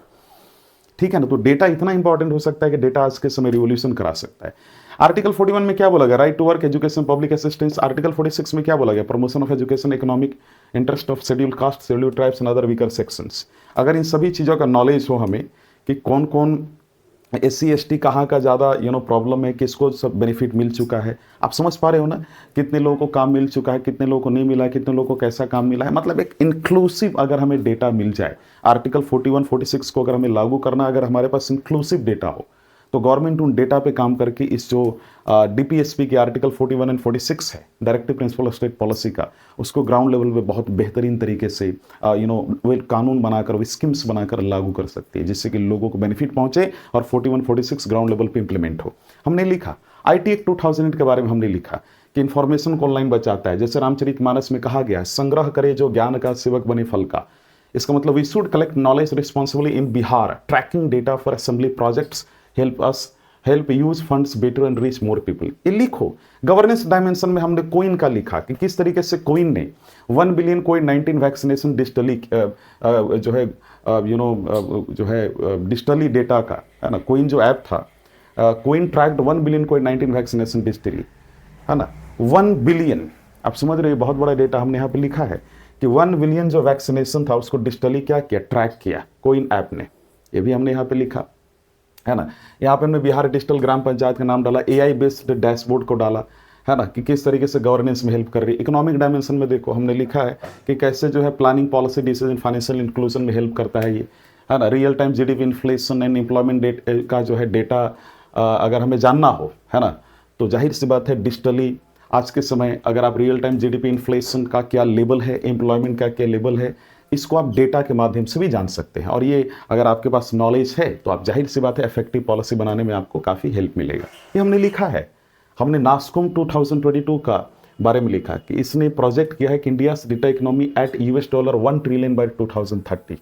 ठीक है ना। तो डेटा इतना इंपॉर्टेंट हो सकता है कि डेटा आज के समय रिवोल्यूशन करा सकता है। आर्टिकल 41 में क्या बोला गया? Right to work, education, public assistance. Article 46 में क्या बोला गया? Promotion of education, economic interest of schedule caste, schedule tribes and other weaker sections. अगर इन सभी चीज़ों का नॉलेज हो हमें कि कौन कौन SC ST कहाँ का ज़्यादा प्रॉब्लम है, किसको सब बेनिफिट मिल चुका है, आप समझ पा रहे हो ना, कितने लोगों को काम मिल चुका है, कितने लोगों को नहीं मिला है, कितने लोगों को कैसा काम मिला है, मतलब एक इंक्लूसिव अगर हमें डेटा मिल जाए, आर्टिकल 41 46 को अगर हमें लागू करना, अगर हमारे पास इंक्लूसिव डेटा हो तो गवर्नमेंट उन डेटा पे काम करके इस जो DPSP के आर्टिकल 41 एंड 46 है, directive principle of state policy का, उसको ग्राउंड लेवल पे बहुत बेहतरीन तरीके से वो कानून बनाकर, वो स्कीम्स बनाकर लागू कर सकती है, जिससे कि लोगों को बेनिफिट पहुंचे और 41 46 ग्राउंड लेवल पे इंप्लीमेंट हो। हमने लिखा IT एक्ट 2008 के बारे में, हमने लिखा कि इन्फॉर्मेशन को ऑनलाइन बचाता है, जैसे रामचरितमानस में कहा गया है, संग्रह करे जो ज्ञान का, सेवक बने फल का। इसका मतलब we should collect knowledge responsibly in Bihar, tracking data for assembly projects, help use funds better and reach more people. ये लिखो। गवर्नेंस डायमेंशन में हमने कोइन का लिखा कि किस तरीके से कोइन ने 1 बिलियन कोविड-19 वैक्सीनेशन डिजिटली जो है डिजिटली डेटा का, है ना, कोइन जो ऐप था, कोइन ट्रैक्ड 1 बिलियन कोविड-19 वैक्सीनेशन डिजिटली, है ना, 1 बिलियन। आप समझ रहे हो, बहुत बड़ा डेटा हमने यहाँ पे लिखा है कि 1 बिलियन जो वैक्सीनेशन था उसको डिजिटली क्या किया, ट्रैक किया कोइन ऐप ने। ये भी हमने यहाँ पे लिखा, है ना। यहाँ पे हमने बिहार डिजिटल ग्राम पंचायत का नाम डाला, AI बेस्ड डैशबोर्ड को डाला, है ना, कि किस तरीके से गवर्नेंस में हेल्प कर रही है। इकोनॉमिक डायमेंशन में देखो हमने लिखा है कि कैसे जो है planning, policy, decision, financial inclusion में हेल्प करता है ये, है ना। Real time GDP, inflation and employment का जो है डेटा अगर हमें जानना हो, है ना, तो जाहिर सी बात है डिजिटली आज के समय अगर आप रियल टाइम GDP, इन्फ्लेशन का क्या लेवल है, एम्प्लॉयमेंट का क्या लेवल है, इसको आप डेटा के माध्यम से भी जान सकते हैं। और ये अगर आपके पास नॉलेज है तो आप जाहिर सी बात है इफेक्टिव पॉलिसी बनाने में आपको काफ़ी हेल्प मिलेगा। ये हमने लिखा है। हमने नास्कॉम 2022 का बारे में लिखा कि इसने प्रोजेक्ट किया है कि India data economy at $1 trillion by 2030,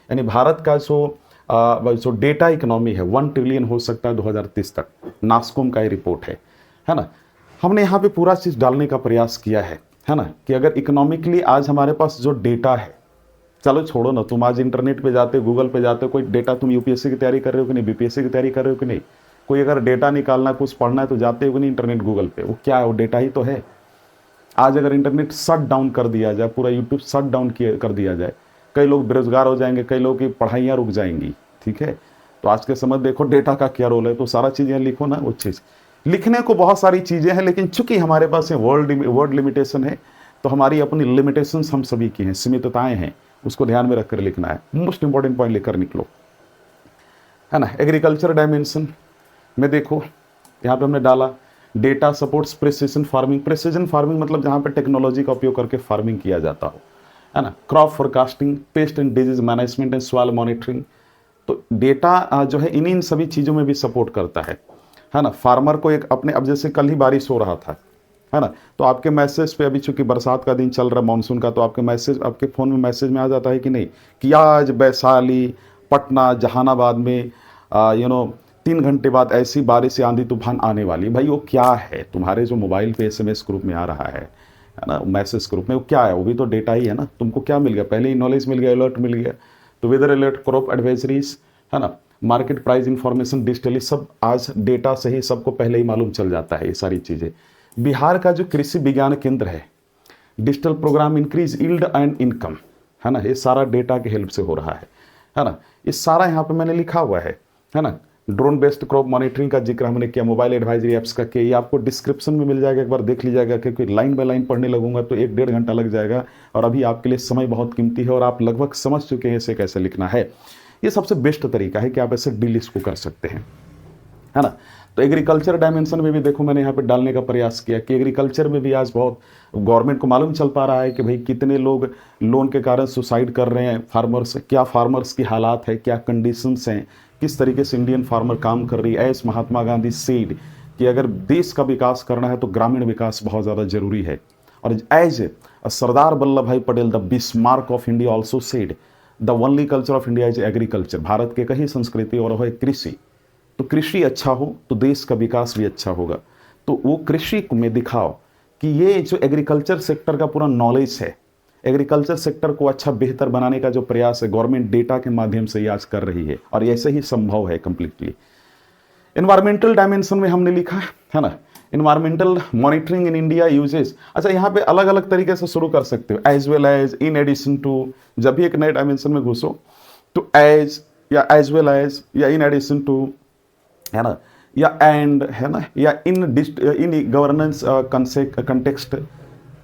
यानी भारत का जो डेटा इकोनॉमी है 1 ट्रिलियन हो सकता है 2030 तक। नास्कॉम का ये रिपोर्ट है ना। हमने यहाँ पे पूरा चीज़ डालने का प्रयास किया है ना, कि अगर इकोनॉमिकली आज हमारे पास जो डेटा है, चलो छोड़ो ना, तुम आज इंटरनेट पे जाते हो, गूगल पे जाते हो, कोई डेटा, तुम UPSC की तैयारी कर रहे हो कि नहीं, BPSC की तैयारी कर रहे हो कि नहीं, कोई अगर डेटा निकालना, कुछ पढ़ना है तो जाते हो कि नहीं इंटरनेट, गूगल पे, वो क्या है, वो डेटा ही तो है। आज अगर इंटरनेट शट डाउन कर दिया जाए, पूरा यूट्यूब शट डाउन कर दिया जाए, कई लोग बेरोजगार हो जाएंगे, कई लोग की पढ़ाइयाँ रुक जाएंगी, ठीक है। तो आज के समय देखो डेटा का क्या रोल है, तो सारा चीज़ें लिखो ना। वो चीज़ लिखने को बहुत सारी चीज़ें हैं, लेकिन चूंकि हमारे पास वर्ड लिमिटेशन है, तो हमारी अपनी लिमिटेशंस हम सभी की हैं, सीमितताएं हैं, उसको ध्यान में रखकर लिखना है। मोस्ट इंपॉर्टेंट पॉइंट लिखकर निकलो, है ना। एग्रीकल्चर डायमेंशन में देखो यहाँ पे हमने डाला data supports precision farming. Precision farming मतलब जहाँ पे टेक्नोलॉजी का उपयोग करके फार्मिंग किया जाता हो, है ना। Crop forecasting, paste and disease management and soil monitoring. तो डेटा जो है इन सभी चीज़ों में भी सपोर्ट करता है ना। फार्मर को एक अपने, अब जैसे कल ही बारिश हो रहा था, है ना, तो आपके मैसेज पे, अभी चूंकि बरसात का दिन चल रहा है, मानसून का, तो आपके मैसेज, आपके फ़ोन में मैसेज में आ जाता है कि नहीं, कि आज वैशाली, पटना, जहानाबाद में 3 घंटे बाद ऐसी बारिश या आंधी तूफान आने वाली। भाई वो क्या है, तुम्हारे जो मोबाइल पे SMS ग्रुप में आ रहा है ना, मैसेज ग्रुप में, वो क्या है, वो भी तो डेटा ही है ना। तुमको क्या मिल गया, पहले ही नॉलेज मिल गया, अलर्ट मिल गया। तो वेदर अलर्ट, क्रॉप एडवाइजरीज, है ना, मार्केट प्राइस इंफॉर्मेशन डिजिटली, सब आज डेटा से ही सबको पहले ही मालूम चल जाता है ये सारी चीज़ें। बिहार का जो कृषि विज्ञान केंद्र है, digital program increase yield and income, है ना, ये सारा डेटा के हेल्प से हो रहा है ना। ये सारा यहाँ पे मैंने लिखा हुआ है ना। ड्रोन बेस्ड क्रॉप मॉनिटरिंग का जिक्र हमने किया, मोबाइल एडवाइजरी ऐप्स का किया, ये आपको डिस्क्रिप्शन में मिल जाएगा, एक बार देख लीजिएगा, क्योंकि लाइन बाय लाइन पढ़ने लगूंगा तो 1-1.5 घंटा लग जाएगा, और अभी आपके लिए समय बहुत कीमती है और आप लगभग समझ चुके हैं इसे कैसे लिखना है। ये सबसे बेस्ट तरीका है कि आप ऐसे डील इसको कर सकते हैं, है ना। तो एग्रीकल्चर डायमेंशन में भी देखो मैंने यहाँ पे डालने का प्रयास किया कि एग्रीकल्चर में भी आज बहुत गवर्नमेंट को मालूम चल पा रहा है कि भाई कितने लोग लोन के कारण सुसाइड कर रहे हैं, फार्मर्स, क्या फार्मर्स की हालात है, क्या कंडीशंस हैं, किस तरीके से इंडियन फार्मर काम कर रही है। एस महात्मा गांधी सेड कि अगर देश का विकास करना है तो ग्रामीण विकास बहुत ज़्यादा जरूरी है। और एज सरदार वल्लभ भाई Patel the Bismarck of India also said, the only culture of India is agriculture, Bharat के कई संस्कृति और वह कृषि। तो कृषि अच्छा हो तो देश का विकास भी अच्छा होगा। तो वो कृषि में दिखाओ कि ये जो एग्रीकल्चर सेक्टर का पूरा नॉलेज है, एग्रीकल्चर सेक्टर को अच्छा बेहतर बनाने का जो प्रयास है गवर्नमेंट डेटा के माध्यम से ये आज कर रही है, और ऐसे ही संभव है कंप्लीटली। इन्वायरमेंटल डायमेंशन में हमने लिखा है ना, environmental monitoring in India uses. अच्छा, यहाँ पे अलग अलग तरीके से शुरू कर सकते हो, as well as, in addition to. जब भी एक नए डायमेंशन में घुसो तो एज या एज वेल एज या इन एडिशन टू, है ना, या एंड, है ना, या इन गवर्नेंस कंटेक्स्ट।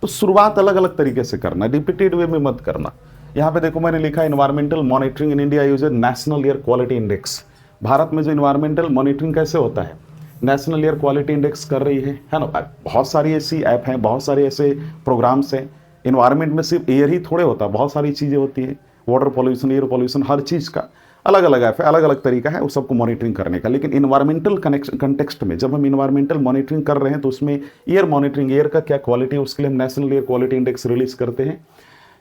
तो शुरुआत अलग अलग तरीके से करना, रिपीटेड वे में मत करना। यहाँ पे देखो मैंने लिखा environmental monitoring in India uses national air quality index. Bharat में जो इन्वायरमेंटल मॉनिटरिंग कैसे होता है, नेशनल एयर क्वालिटी इंडेक्स कर रही है ना। बहुत सारी ऐसी ऐप हैं, बहुत सारे ऐसे प्रोग्राम्स हैं। इन्वायरमेंट में सिर्फ एयर ही थोड़े होता, बहुत सारी चीज़ें होती हैं, वाटर पॉल्यूशन, एयर पॉल्यूशन, हर चीज़ का अलग अलग ऐप है, अलग अलग तरीका है उस सबको मॉनिटरिंग करने का। लेकिन इन्वायरमेंटल कंटेक्स्ट में जब हम इन्वायरमेंटल मॉनिटरिंग कर रहे हैं तो उसमें एयर मॉनिटरिंग, एयर का क्या क्वालिटी है उसके लिए हम national air quality index release करते हैं,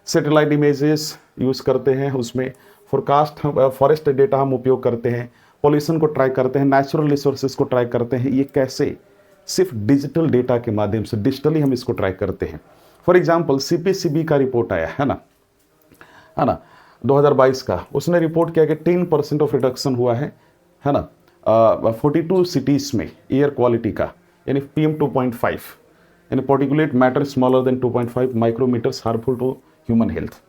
सैटेलाइट इमेजेस यूज़ करते हैं, उसमें फोरकास्ट, फॉरेस्ट डेटा हम उपयोग करते हैं, पॉल्यूशन को ट्रैक करते हैं, नेचुरल रिसोर्सेज को ट्रैक करते हैं। ये कैसे? सिर्फ डिजिटल डेटा के माध्यम से, डिजिटली हम इसको ट्रैक करते हैं। फॉर एग्जांपल सीपीसीबी का रिपोर्ट आया है ना 2022 का, उसने रिपोर्ट किया कि 10% ऑफ रिडक्शन हुआ है ना 42 सिटीज़ में एयर क्वालिटी का, यानी PM 2.5, यानी particulate matter smaller than 2.5 micrometers harmful to human health.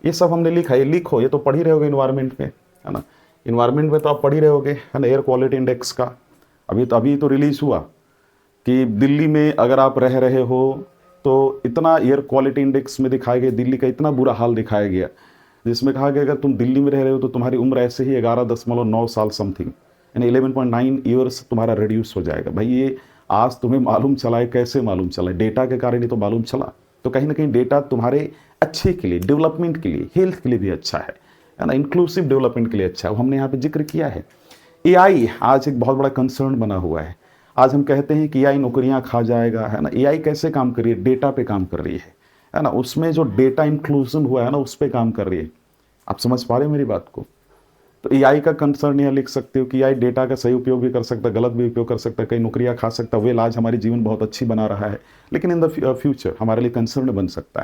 ये सब हमने लिखा, ये लिखो, ये तो पढ़ ही रहे होगे इन्वायरमेंट में, है ना। इन्वायरमेंट में तो आप पढ़ ही रहे होगे, है ना, एयर क्वालिटी इंडेक्स का। अभी तो रिलीज़ हुआ कि दिल्ली में अगर आप रह रहे हो तो इतना एयर क्वालिटी इंडेक्स में दिखाया गया, दिल्ली का इतना बुरा हाल दिखाया गया, जिसमें कहा गया अगर तुम दिल्ली में रह रहे हो तो तुम्हारी उम्र ऐसे ही 11.9 साल समथिंग, यानी 11.9 ईयर्स तुम्हारा रिड्यूस हो जाएगा। भाई ये आज तुम्हें मालूम चला है, कैसे मालूम चला है? डेटा के कारण ही तो मालूम चला। तो कहीं ना कहीं डेटा तुम्हारे अच्छे के लिए, डेवलपमेंट के लिए, हेल्थ के लिए भी अच्छा है ना, इंक्लूसिव डेवलपमेंट के लिए अच्छा है, वो हमने यहाँ पे जिक्र किया है। AI आज एक बहुत बड़ा कंसर्न बना हुआ है। आज हम कहते हैं कि AI नौकरियाँ खा जाएगा, है ना। AI कैसे काम कर रही है? डेटा पे काम कर रही है ना, उसमें जो डेटा इंक्लूजन हुआ है ना, उस पर काम कर रही है। आप समझ पा रहे हो मेरी बात को? तो AI का कंसर्न यहाँ लिख सकते हो कि AI डेटा का सही उपयोग भी कर सकता है, गलत भी उपयोग कर सकता है, कई नौकरियाँ खा सकता है। वेल आज हमारी जीवन बहुत अच्छी बना रहा है, लेकिन इन द फ्यूचर हमारे लिए कंसर्न बन सकता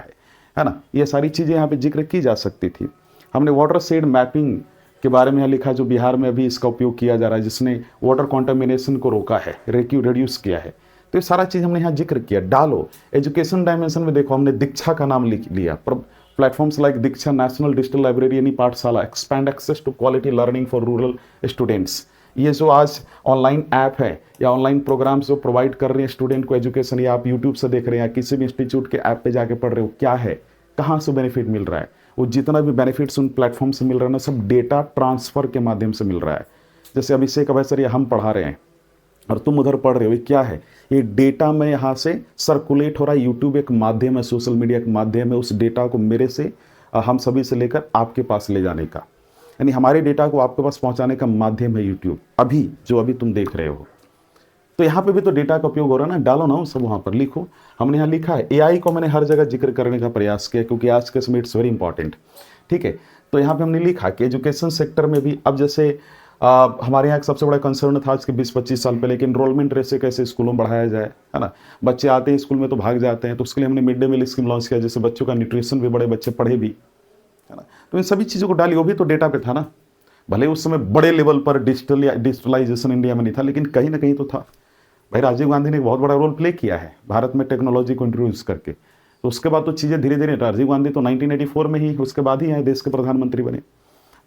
है ना। ये सारी चीज़ें यहाँ पे जिक्र की जा सकती थी। हमने वाटर शेड मैपिंग के बारे में यहाँ लिखा, जो बिहार में अभी इसका उपयोग किया जा रहा है, जिसने वाटर कॉन्टामिनेशन को रोका है, रिड्यूस किया है। तो ये सारा चीज़ हमने यहाँ जिक्र किया। डालो एजुकेशन डायमेंशन में, देखो हमने दीक्षा का नाम लिख लिया। Platforms like Diksha national digital library यानी Pathshala, expand access to quality learning for rural students. ये जो आज ऑनलाइन ऐप है या ऑनलाइन प्रोग्राम्स जो प्रोवाइड कर रहे हैं स्टूडेंट को एजुकेशन, या आप यूट्यूब से देख रहे हैं या किसी भी इंस्टीट्यूट के ऐप पे जाके पढ़ रहे हो, क्या है, कहाँ से बेनिफिट मिल रहा है? वो जितना भी बेनिफिट्स उन प्लेटफॉर्म से मिल रहा है ना, सब डेटा ट्रांसफ़र के माध्यम से मिल रहा है। जैसे अभिषेक अवैसर या हम पढ़ा रहे हैं और तुम उधर पढ़ रहे हो, ये क्या है? ये डेटा में यहाँ से सर्कुलेट हो रहा है। यूट्यूब एक माध्यम है, सोशल मीडिया एक माध्यम है, उस डेटा को मेरे से, हम सभी से लेकर आपके पास ले जाने का, यानी हमारे डेटा को आपके पास पहुँचाने का माध्यम है यूट्यूब, अभी तुम देख रहे हो। तो यहाँ पे भी तो डेटा का उपयोग हो रहा है ना, डालो ना सब वहाँ पर, लिखो। हमने यहाँ लिखा है। AI को मैंने हर जगह जिक्र करने का प्रयास किया, क्योंकि आज के समय इट्स वेरी इंपॉर्टेंट, ठीक है। तो यहाँ पे हमने लिखा कि एजुकेशन सेक्टर में भी अब जैसे हमारे यहाँ एक सबसे बड़ा कंसर्न था आज के 20-25 साल पहले कि इनरोलमेंट रेट से कैसे स्कूलों में बढ़ाया जाए, है ना। बच्चे आते हैं स्कूल में तो भाग जाते हैं, तो उसके लिए हमने mid day meal scheme launch किया, जिससे बच्चों का न्यूट्रिशन भी बढ़े, बच्चे पढ़े भी, है ना। तो इन सभी चीज़ों को डाली, वो भी तो डेटा पे था ना। भले उस समय बड़े लेवल पर डिजिटलाइजेशन इंडिया में नहीं था, लेकिन कहीं ना कहीं तो था। भाई राजीव गांधी ने एक बहुत बड़ा रोल प्ले किया है भारत में टेक्नोलॉजी को इंट्रोड्यूस करके। तो उसके बाद तो चीज़ें धीरे धीरे, राजीव गांधी तो 1984 में ही, उसके बाद ही आए देश के प्रधानमंत्री बने।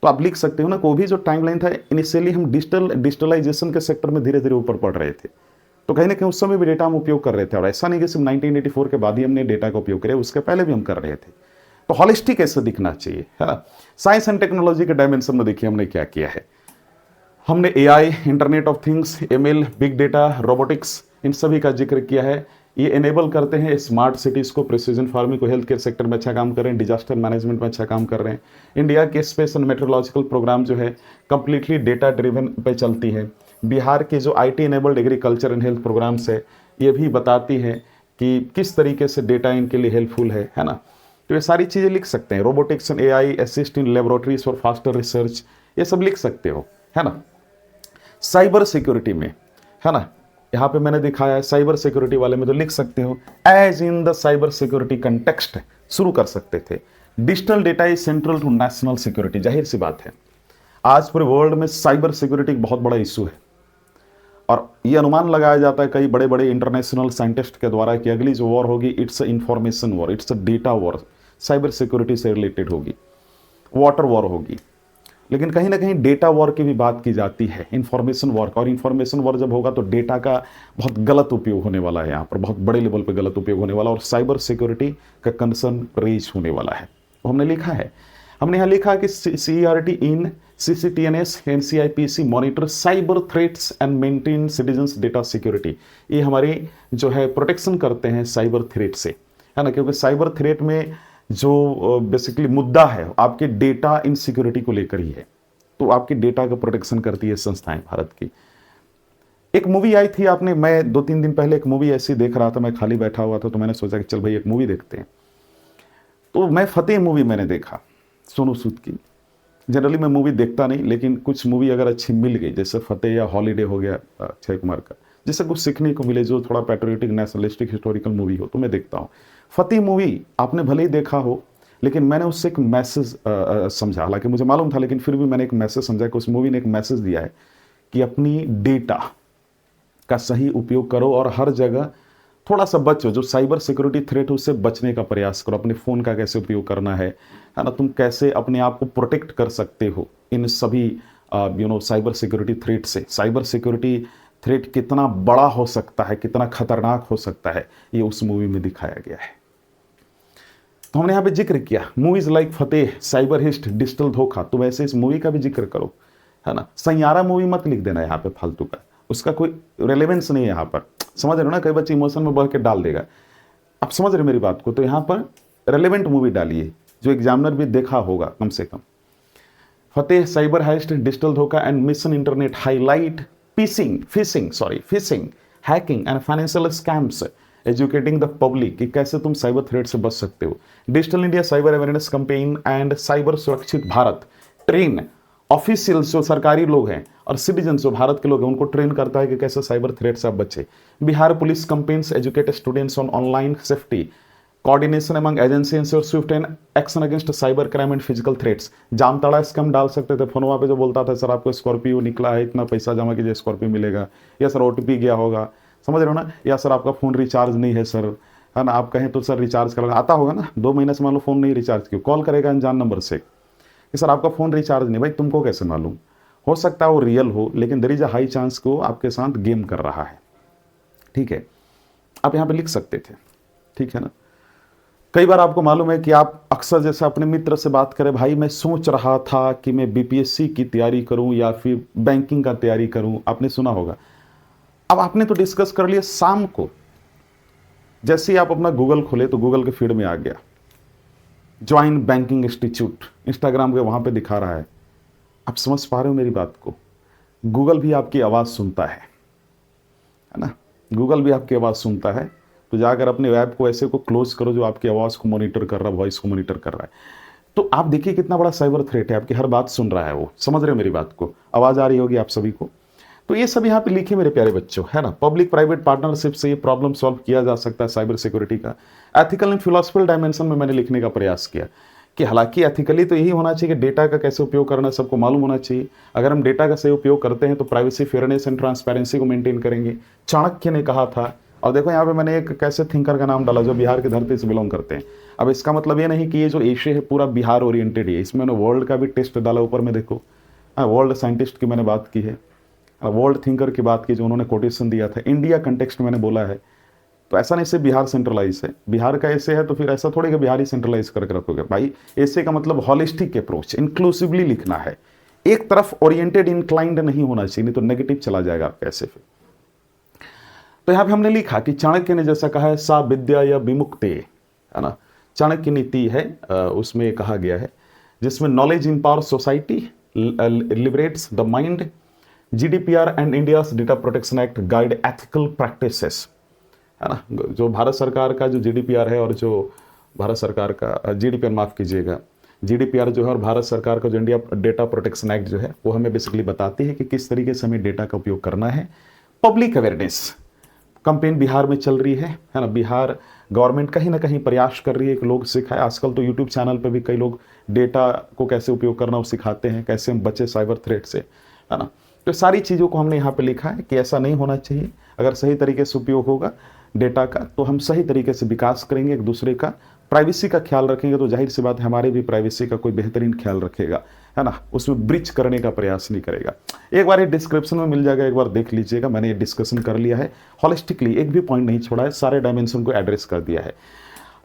तो आप लिख सकते हो ना, कोई भी जो टाइमलाइन था, इनिशियली हम डिजिटलाइजेशन के सेक्टर में धीरे धीरे ऊपर पढ़ रहे थे, तो कहीं ना कहीं उस समय भी डेटा हम उपयोग कर रहे थे। और ऐसा नहीं कि सिर्फ 1984 के बाद ही हमने डेटा का उपयोग किया, उसके पहले भी हम कर रहे थे। तो हॉलिस्टिक ऐसे दिखना चाहिए, है ना। साइंस एंड टेक्नोलॉजी के डायमेंशन में देखिए हमने क्या किया है। हमने AI, internet of things, ML, big data, robotics, इन सभी का जिक्र किया है। ये एनेबल करते हैं स्मार्ट सिटीज़ को, प्रिसीजन फार्मिंग को, हेल्थ केयर सेक्टर में अच्छा काम कर रहे हैं, डिजास्टर मैनेजमेंट में अच्छा काम कर रहे हैं। इंडिया के स्पेस एंड मेट्रोलॉजिकल प्रोग्राम जो है कम्प्लीटली डेटा ड्रिवन पे चलती है। बिहार के जो IT enabled agriculture and health programs है, ये भी बताती है कि किस तरीके से डेटा इनके लिए हेल्पफुल है ना। तो ये सारी चीज़ें लिख सकते हैं, robotics and AI assist in laboratories for faster research, ये सब लिख सकते हो, है ना। साइबर सिक्योरिटी में, है ना, यहाँ पे मैंने दिखाया है साइबर सिक्योरिटी वाले में तो लिख सकते हो as in the cyber security context शुरू कर सकते थे। Digital data is central to national security, जाहिर सी बात है आज पूरे वर्ल्ड में साइबर सिक्योरिटी एक बहुत बड़ा इशू है और ये अनुमान लगाया जाता है कई बड़े बड़े इंटरनेशनल साइंटिस्ट के द्वारा कि अगली जो वॉर होगी it's a information war, it's a data war, cyber security से रिलेटेड होगी, वाटर वॉर होगी। लेकिन कहीं ना कहीं डेटा वॉर की भी बात की जाती है, इंफॉर्मेशन वॉर का, और इंफॉर्मेशन वॉर जब होगा तो डेटा का बहुत गलत उपयोग होने वाला है, यहाँ पर बहुत बड़े लेवल पर गलत उपयोग होने वाला और साइबर सिक्योरिटी का कंसर्न रेज होने वाला है। तो हमने लिखा है, हमने यहाँ लिखा कि CERT in CCTNS NCIPC monitor cyber threats and maintain citizens data security, ये हमारी जो है प्रोटेक्शन करते हैं साइबर थ्रेट से, है ना, क्योंकि साइबर थ्रेट में जो बेसिकली मुद्दा है आपके डेटा इनसिक्योरिटी को लेकर ही है, तो आपके डेटा का प्रोटेक्शन करती है संस्थाएं भारत की। एक मूवी आई थी आपने, मैं 2-3 दिन पहले एक मूवी ऐसी देख रहा था, मैं खाली बैठा हुआ था तो मैंने सोचा कि चल भाई एक मूवी देखते हैं, तो मैं फतेह मूवी मैंने देखा, सोनू सूद की। जनरली मैं मूवी देखता नहीं, लेकिन कुछ मूवी अगर अच्छी मिल गई जैसे फतेह या हॉलीडे हो गया अक्षय कुमार का, जिससे कुछ सीखने को मिले, जो थोड़ा पैट्रियोटिक नेशनलिस्टिक हिस्टोरिकल मूवी हो, तो मैं देखता हूँ। फतेह मूवी आपने भले ही देखा हो, लेकिन मैंने उससे एक मैसेज समझा, हालांकि मुझे मालूम था लेकिन फिर भी मैंने एक मैसेज समझा कि उस मूवी ने एक मैसेज दिया है कि अपनी डेटा का सही उपयोग करो और हर जगह थोड़ा सा बचो, जो साइबर सिक्योरिटी थ्रेट उससे बचने का प्रयास करो, अपने फ़ोन का कैसे उपयोग करना है ना, तुम कैसे अपने आप को प्रोटेक्ट कर सकते हो इन सभी साइबर सिक्योरिटी थ्रेट से। साइबर सिक्योरिटी थ्रेट कितना बड़ा हो सकता है, कितना खतरनाक हो सकता है, ये उस मूवी में दिखाया गया है। तो हमने यहाँ पे जिक्र किया मूवीज लाइक फतेह, साइबर हिस्ट, डिजिटल धोखा, तो वैसे इस मूवी का भी जिक्र करो, है ना। सैयारा मूवी मत लिख देना यहाँ पे फालतू का, उसका कोई रेलेवेंस नहीं है यहाँ पर, समझ रहे हो ना, कई बच्चे इमोशन में बह के डाल देगा, आप समझ रहे मेरी बात को, तो यहाँ पर रेलेवेंट मूवी डालिए जो एग्जामिनर भी देखा होगा कम से कम। फतेह, साइबर हाइस्ट, डिजिटल धोखा and mission internet highlight fishing, hacking and financial scams, educating the public कि कैसे तुम साइबर थ्रेट से बच सकते हो। Digital India cyber awareness campaign and cyber सुरक्षित भारत ट्रेन ऑफिशियल्स जो सरकारी लोग हैं और सिटीजन जो भारत के लोग हैं उनको ट्रेन करता है कि कैसे साइबर थ्रेट से आप बचे। Bihar police campaigns educate students on online safety, coordination among agencies और swift and action against cyber crime and physical threats. Jamtara scam डाल सकते थे, फोनवा पे जो बोलता था सर आपको स्कॉर्पियो निकला है, इतना पैसा जमा कीजिए स्कॉर्पियो मिलेगा, या सर OTP गया होगा, समझ रहे हो ना, या सर आपका फ़ोन रिचार्ज नहीं है सर, है ना, आप कहें तो सर रिचार्ज कर आता होगा ना, 2 महीने से मान लो फ़ोन नहीं रिचार्ज किया, कॉल करेगा अनजान नंबर से कि सर आपका फ़ोन रिचार्ज नहीं, भाई तुमको कैसे मालूम, हो सकता है वो रियल हो, लेकिन there is a high chance को आपके साथ गेम कर रहा है, ठीक है, आप यहाँ पे लिख सकते थे, ठीक है ना। कई बार आपको मालूम है कि आप अक्सर जैसे अपने मित्र से बात करें, भाई मैं सोच रहा था कि मैं BPSC की तैयारी करूं या फिर बैंकिंग का तैयारी करूं, आपने सुना होगा। अब आपने तो डिस्कस कर लिया, शाम को जैसे ही आप अपना गूगल खोले तो गूगल के फीड में आ गया ज्वाइन बैंकिंग इंस्टीट्यूट, इंस्टाग्राम के वहां पे दिखा रहा है। आप समझ पा रहे हो मेरी बात को, गूगल भी आपकी आवाज़ सुनता है ना, गूगल भी आपकी आवाज़ सुनता है। तो जाकर अपने ऐप को ऐसे को क्लोज करो जो आपकी आवाज़ को मॉनिटर कर रहा है, वॉइस को मॉनिटर कर रहा है। तो आप देखिए कितना बड़ा साइबर थ्रेट है, आपकी हर बात सुन रहा है वो, समझ रहे हो मेरी बात को, आवाज़ आ रही होगी आप सभी को। तो ये सब यहाँ पे लिखे मेरे प्यारे बच्चों, है ना। पब्लिक प्राइवेट पार्टनरशिप से ये प्रॉब्लम सॉल्व किया जा सकता है साइबर सिक्योरिटी का। एथिकल एंड फिलोसफिकल डायमेंशन में मैंने लिखने का प्रयास किया कि हालांकि एथिकली तो यही होना चाहिए कि डेटा का कैसे उपयोग करना सबको मालूम होना चाहिए। अगर हम डेटा का सही उपयोग करते हैं तो प्राइवेसी, फेयरनेस एंड ट्रांसपेरेंसी को मेंटेन करेंगे। चाणक्य ने कहा था, और देखो यहाँ पे मैंने एक कैसे थिंकर का नाम डाला जो बिहार की धरती से बिलोंग करते हैं। अब इसका मतलब ये नहीं कि ये जो एशिया है पूरा बिहार ओरिएंटेड है, इसमें मैंने वर्ल्ड का भी टेस्ट डाला ऊपर में, देखो वर्ल्ड साइंटिस्ट की मैंने बात की है, वर्ल्ड थिंकर की बात की जो उन्होंने कोटेशन दिया था, इंडिया कंटेक्स्ट मैंने बोला है। तो ऐसा नहीं से बिहार सेंट्रलाइज है, बिहार का ऐसे है तो फिर ऐसा थोड़ी कि बिहार ही सेंट्रलाइज करके रखोगे भाई। ऐसे का मतलब हॉलिस्टिक अप्रोच, इंक्लूसिवली लिखना है, एक तरफ ओरिएंटेड इंक्लाइंड नहीं होना चाहिए, नहीं तो नेगेटिव चला जाएगा आपका ऐसे फिर। तो यहाँ पे हमने लिखा कि चाणक्य ने जैसा कहा है सा विद्या या विमुक्ति, है ना, चाणक्य नीति है, उसमें कहा गया है जिसमें knowledge empower society, liberates the mind, GDPR and India's data protection act guide ethical practices, है ना। जो भारत सरकार का जो GDPR है और जो भारत सरकार का जीडीपीआर, माफ़ कीजिएगा, जीडीपीआर जो है और भारत सरकार का जो इंडिया डेटा प्रोटेक्शन एक्ट जो है वो हमें बेसिकली बताती है कि किस तरीके से हमें डेटा का उपयोग करना है। पब्लिक अवेयरनेस कैंपेन बिहार में चल रही है ना। बिहार गवर्नमेंट कहीं ना कहीं प्रयास कर रही है कि लोग सिखाए। आजकल तो यूट्यूब चैनल पर भी कई लोग डेटा को कैसे उपयोग करना वो सिखाते हैं, कैसे हम बचे साइबर थ्रेट से, है ना। तो सारी चीज़ों को हमने यहाँ पे लिखा है कि ऐसा नहीं होना चाहिए। अगर सही तरीके से उपयोग होगा डेटा का तो हम सही तरीके से विकास करेंगे, एक दूसरे का प्राइवेसी का ख्याल रखेंगे, तो जाहिर सी बात है हमारे भी प्राइवेसी का कोई बेहतरीन ख्याल रखेगा, है ना, उसमें ब्रिच करने का प्रयास नहीं करेगा। एक बार ये डिस्क्रिप्शन में मिल जाएगा, एक बार देख लीजिएगा। मैंने ये डिस्कशन कर लिया है हॉलिस्टिकली, एक भी पॉइंट नहीं छोड़ा है, सारे डायमेंशन को एड्रेस कर दिया है।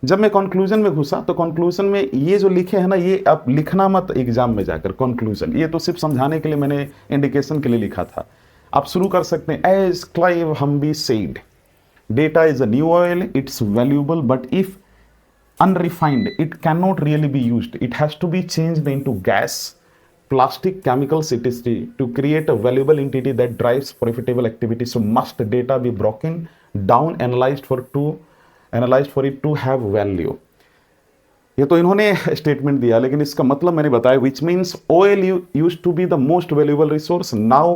जब मैं कंक्लूजन में घुसा तो कंक्लूजन में ये जो लिखे हैं ना, ये आप लिखना मत एग्जाम में जाकर कंक्लूजन, ये तो सिर्फ समझाने के लिए मैंने इंडिकेशन के लिए लिखा था। आप शुरू कर सकते हैं, as Clive Humby said, data is a new oil, it's valuable but if unrefined it cannot really be used, it has to be changed into gas, plastic, chemicals, etc. to create a valuable entity that drives profitable activity. So must data be broken down, analyzed for it to have value. ये तो इन्होंने statement दिया, लेकिन इसका मतलब मैंने बताया, which means oil used to be the most valuable resource, now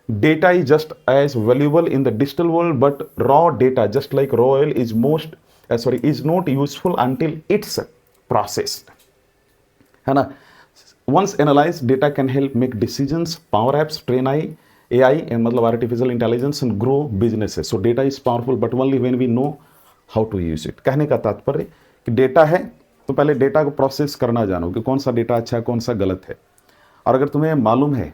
data is just as valuable in the digital world, but raw data just like raw oil is is not useful until it's processed, है ना। once analyzed data can help make decisions, power apps, train AI मतलब artificial intelligence and grow businesses. so data is powerful but only when we know how to use it. कहने का तात्पर्य कि data है तो पहले डेटा को process करना जानो कि कौन सा डेटा अच्छा है, कौन सा गलत है, और अगर तुम्हें मालूम है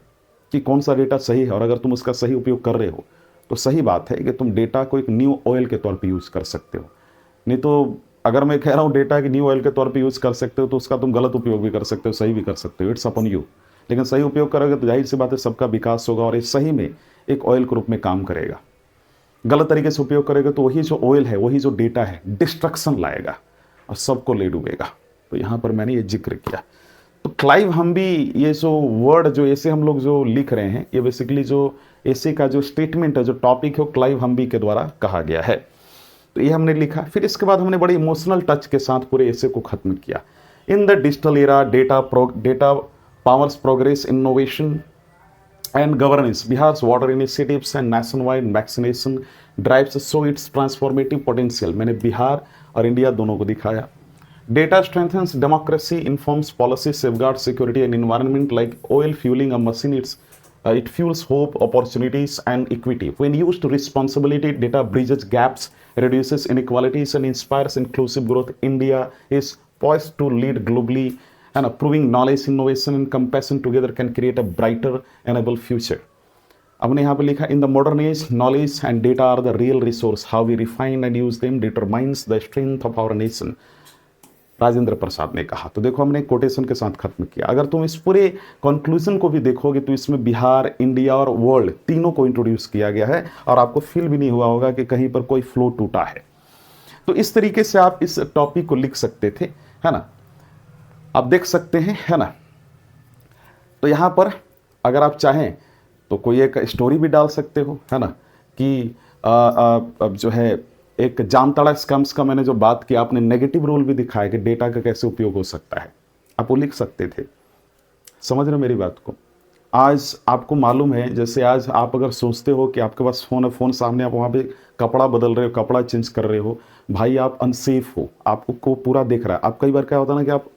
कि कौन सा डेटा सही है और अगर तुम उसका सही उपयोग कर रहे हो तो सही बात है कि तुम डेटा को एक न्यू ऑयल के तौर पे यूज़ कर सकते हो। नहीं तो अगर मैं कह रहा हूँ डेटा की न्यू ऑयल के तौर पे यूज़ कर सकते हो तो उसका तुम गलत उपयोग भी कर सकते हो, सही भी कर सकते हो, इट्स अपॉन यू। लेकिन सही उपयोग करोगे तो जाहिर सी बात है सबका विकास होगा और ये सही में एक ऑयल के रूप में काम करेगा। गलत तरीके से उपयोग करेगा तो वही जो ऑयल है, वही जो डेटा है, डिस्ट्रक्शन लाएगा और सबको ले डूबेगा। तो यहाँ पर मैंने ये जिक्र किया। तो क्लाइव हम्बी, ये जो वर्ड जो ऐसे हम लोग जो लिख रहे हैं, ये बेसिकली जो ऐसे का जो स्टेटमेंट है, जो टॉपिक है, वो क्लाइव हम्बी के द्वारा कहा गया है। तो ये हमने लिखा। फिर इसके बाद हमने बड़े इमोशनल टच के साथ पूरे ऐसे को खत्म किया। In the digital era data powers progress, innovation and governance, Bihar's water initiatives and nation wide vaccination drives so it's transformative potential. मैंने बिहार और इंडिया दोनों को दिखाया। Data strengthens democracy, informs policy, safeguard security and environment like oil fuelling a machine, it fuels hope, opportunities and equity. When used to responsibility, data bridges gaps, reduces inequalities and inspires inclusive growth. India is poised to lead globally, and proving knowledge, innovation and compassion together can create a brighter, enable future. हमने यहाँ पे लिखा, in the modern age, knowledge and data are the real resource. How we refine and use them determines the strength of our nation. Rajendra Prasad ने कहा। तो देखो हमने quotation के साथ खत्म किया। अगर तुम इस पूरे कंक्लूजन को भी देखोगे तो इसमें बिहार, इंडिया और वर्ल्ड तीनों को इंट्रोड्यूस किया गया है और आपको फील भी नहीं हुआ होगा कि कहीं पर कोई फ्लो टूटा है। तो इस तरीके से आप इस टॉपिक को लिख सकते थे, है ना, आप देख सकते हैं, है ना। तो यहाँ पर अगर आप चाहें तो कोई एक स्टोरी भी डाल सकते हो, है ना, कि अब जो है एक जामताड़ा स्कम्स का मैंने जो बात की, आपने नेगेटिव रोल भी दिखाया कि डेटा का कैसे उपयोग हो सकता है, आप वो लिख सकते थे। समझ रहे हो मेरी बात को। आज आपको मालूम है, जैसे आज आप अगर सोचते हो कि आपके पास फ़ोन है, फ़ोन सामने, आप वहाँ पे कपड़ा बदल रहे हो, कपड़ा चेंज कर रहे हो, भाई आप अनसेफ हो, आपको को पूरा देख रहा है। आप कई बार क्या होता है ना कि आप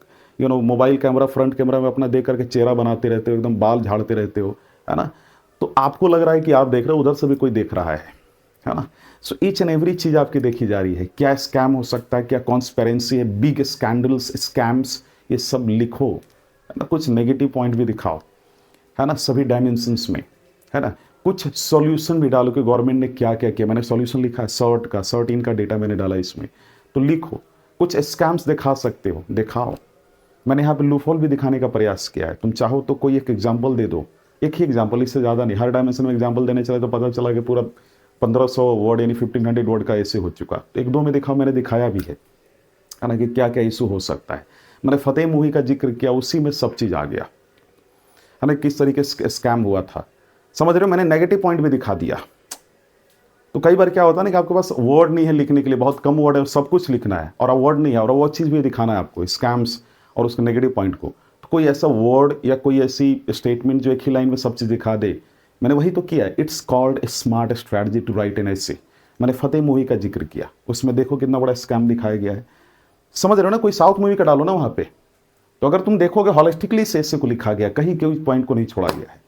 मोबाइल कैमरा, फ्रंट कैमरा में अपना देख करके चेहरा बनाते रहते हो, एकदम बाल झाड़ते रहते हो, है ना, तो आपको लग रहा है कि आप देख रहे हो, उधर से भी कोई देख रहा है ना। सो ईच एंड एवरी चीज़ आपकी देखी जा रही है। क्या स्कैम हो सकता है, क्या कॉन्स्पेरेंसी है, बिग स्कैंडल्स, स्कैम्स, ये सब लिखो, है ना। कुछ नेगेटिव पॉइंट भी दिखाओ, है ना, सभी डायमेंशंस में, है ना। कुछ सॉल्यूशन भी डालो कि गवर्नमेंट ने क्या क्या किया। मैंने सॉल्यूशन लिखा है सर्ट का, 13 का डेटा मैंने डाला इसमें, तो लिखो। कुछ स्कैम्स दिखा सकते हो, दिखाओ। मैंने यहाँ पे लूफहोल भी दिखाने का प्रयास किया है। तुम चाहो तो कोई एक एग्जाम्पल दे दो, एक ही एग्जाम्पल, इससे ज़्यादा नहीं। हर डायमेंशन में एग्जाम्पल देने चले तो पता चला कि पूरा 1500 वर्ड यानी 1500 वर्ड का ऐसे हो चुका। तो एक दो में दिखाओ, मैंने दिखाया भी है ना, कि क्या क्या इशू हो सकता है। मैंने फतेह मूवी का जिक्र किया, उसी में सब चीज़ आ गया, है ना, किस तरीके से स्कैम हुआ था। समझ रहे हो, मैंने नेगेटिव पॉइंट भी दिखा दिया। तो कई बार क्या होता है ना कि आपके पास वर्ड नहीं है लिखने के लिए, बहुत कम वर्ड है, सब कुछ लिखना है और वर्ड नहीं है और वो चीज़ भी दिखाना है आपको, स्कैम्स और उसके नेगेटिव पॉइंट को। तो कोई ऐसा वर्ड या कोई ऐसी स्टेटमेंट जो एक ही लाइन में सब चीज़ दिखा दे, मैंने वही तो किया है। It's called a smart strategy to write an essay. मैंने फतेह मूवी का जिक्र किया, उसमें देखो कितना बड़ा स्कैम दिखाया गया है। समझ रहे हो ना, कोई साउथ मूवी का डालो ना वहाँ पे, तो अगर तुम देखोगे हॉलिस्टिकली से ऐसे को लिखा गया, कहीं कोई पॉइंट को नहीं छोड़ा गया है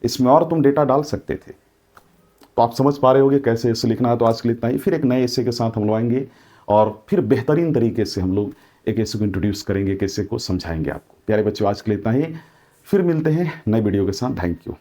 इसमें, और तुम डेटा डाल सकते थे। तो आप समझ पा रहे होगे कैसे ऐसे लिखना है। तो आज के लिए इतना ही, फिर एक नए ऐसे के साथ हम लोग आएंगे और फिर बेहतरीन तरीके से हम लोग एक ऐसे को इंट्रोड्यूस करेंगे, कैसे को समझाएंगे आपको। प्यारे बच्चों, आज के लिए इतना ही, फिर मिलते हैं नए वीडियो के साथ। Thank you.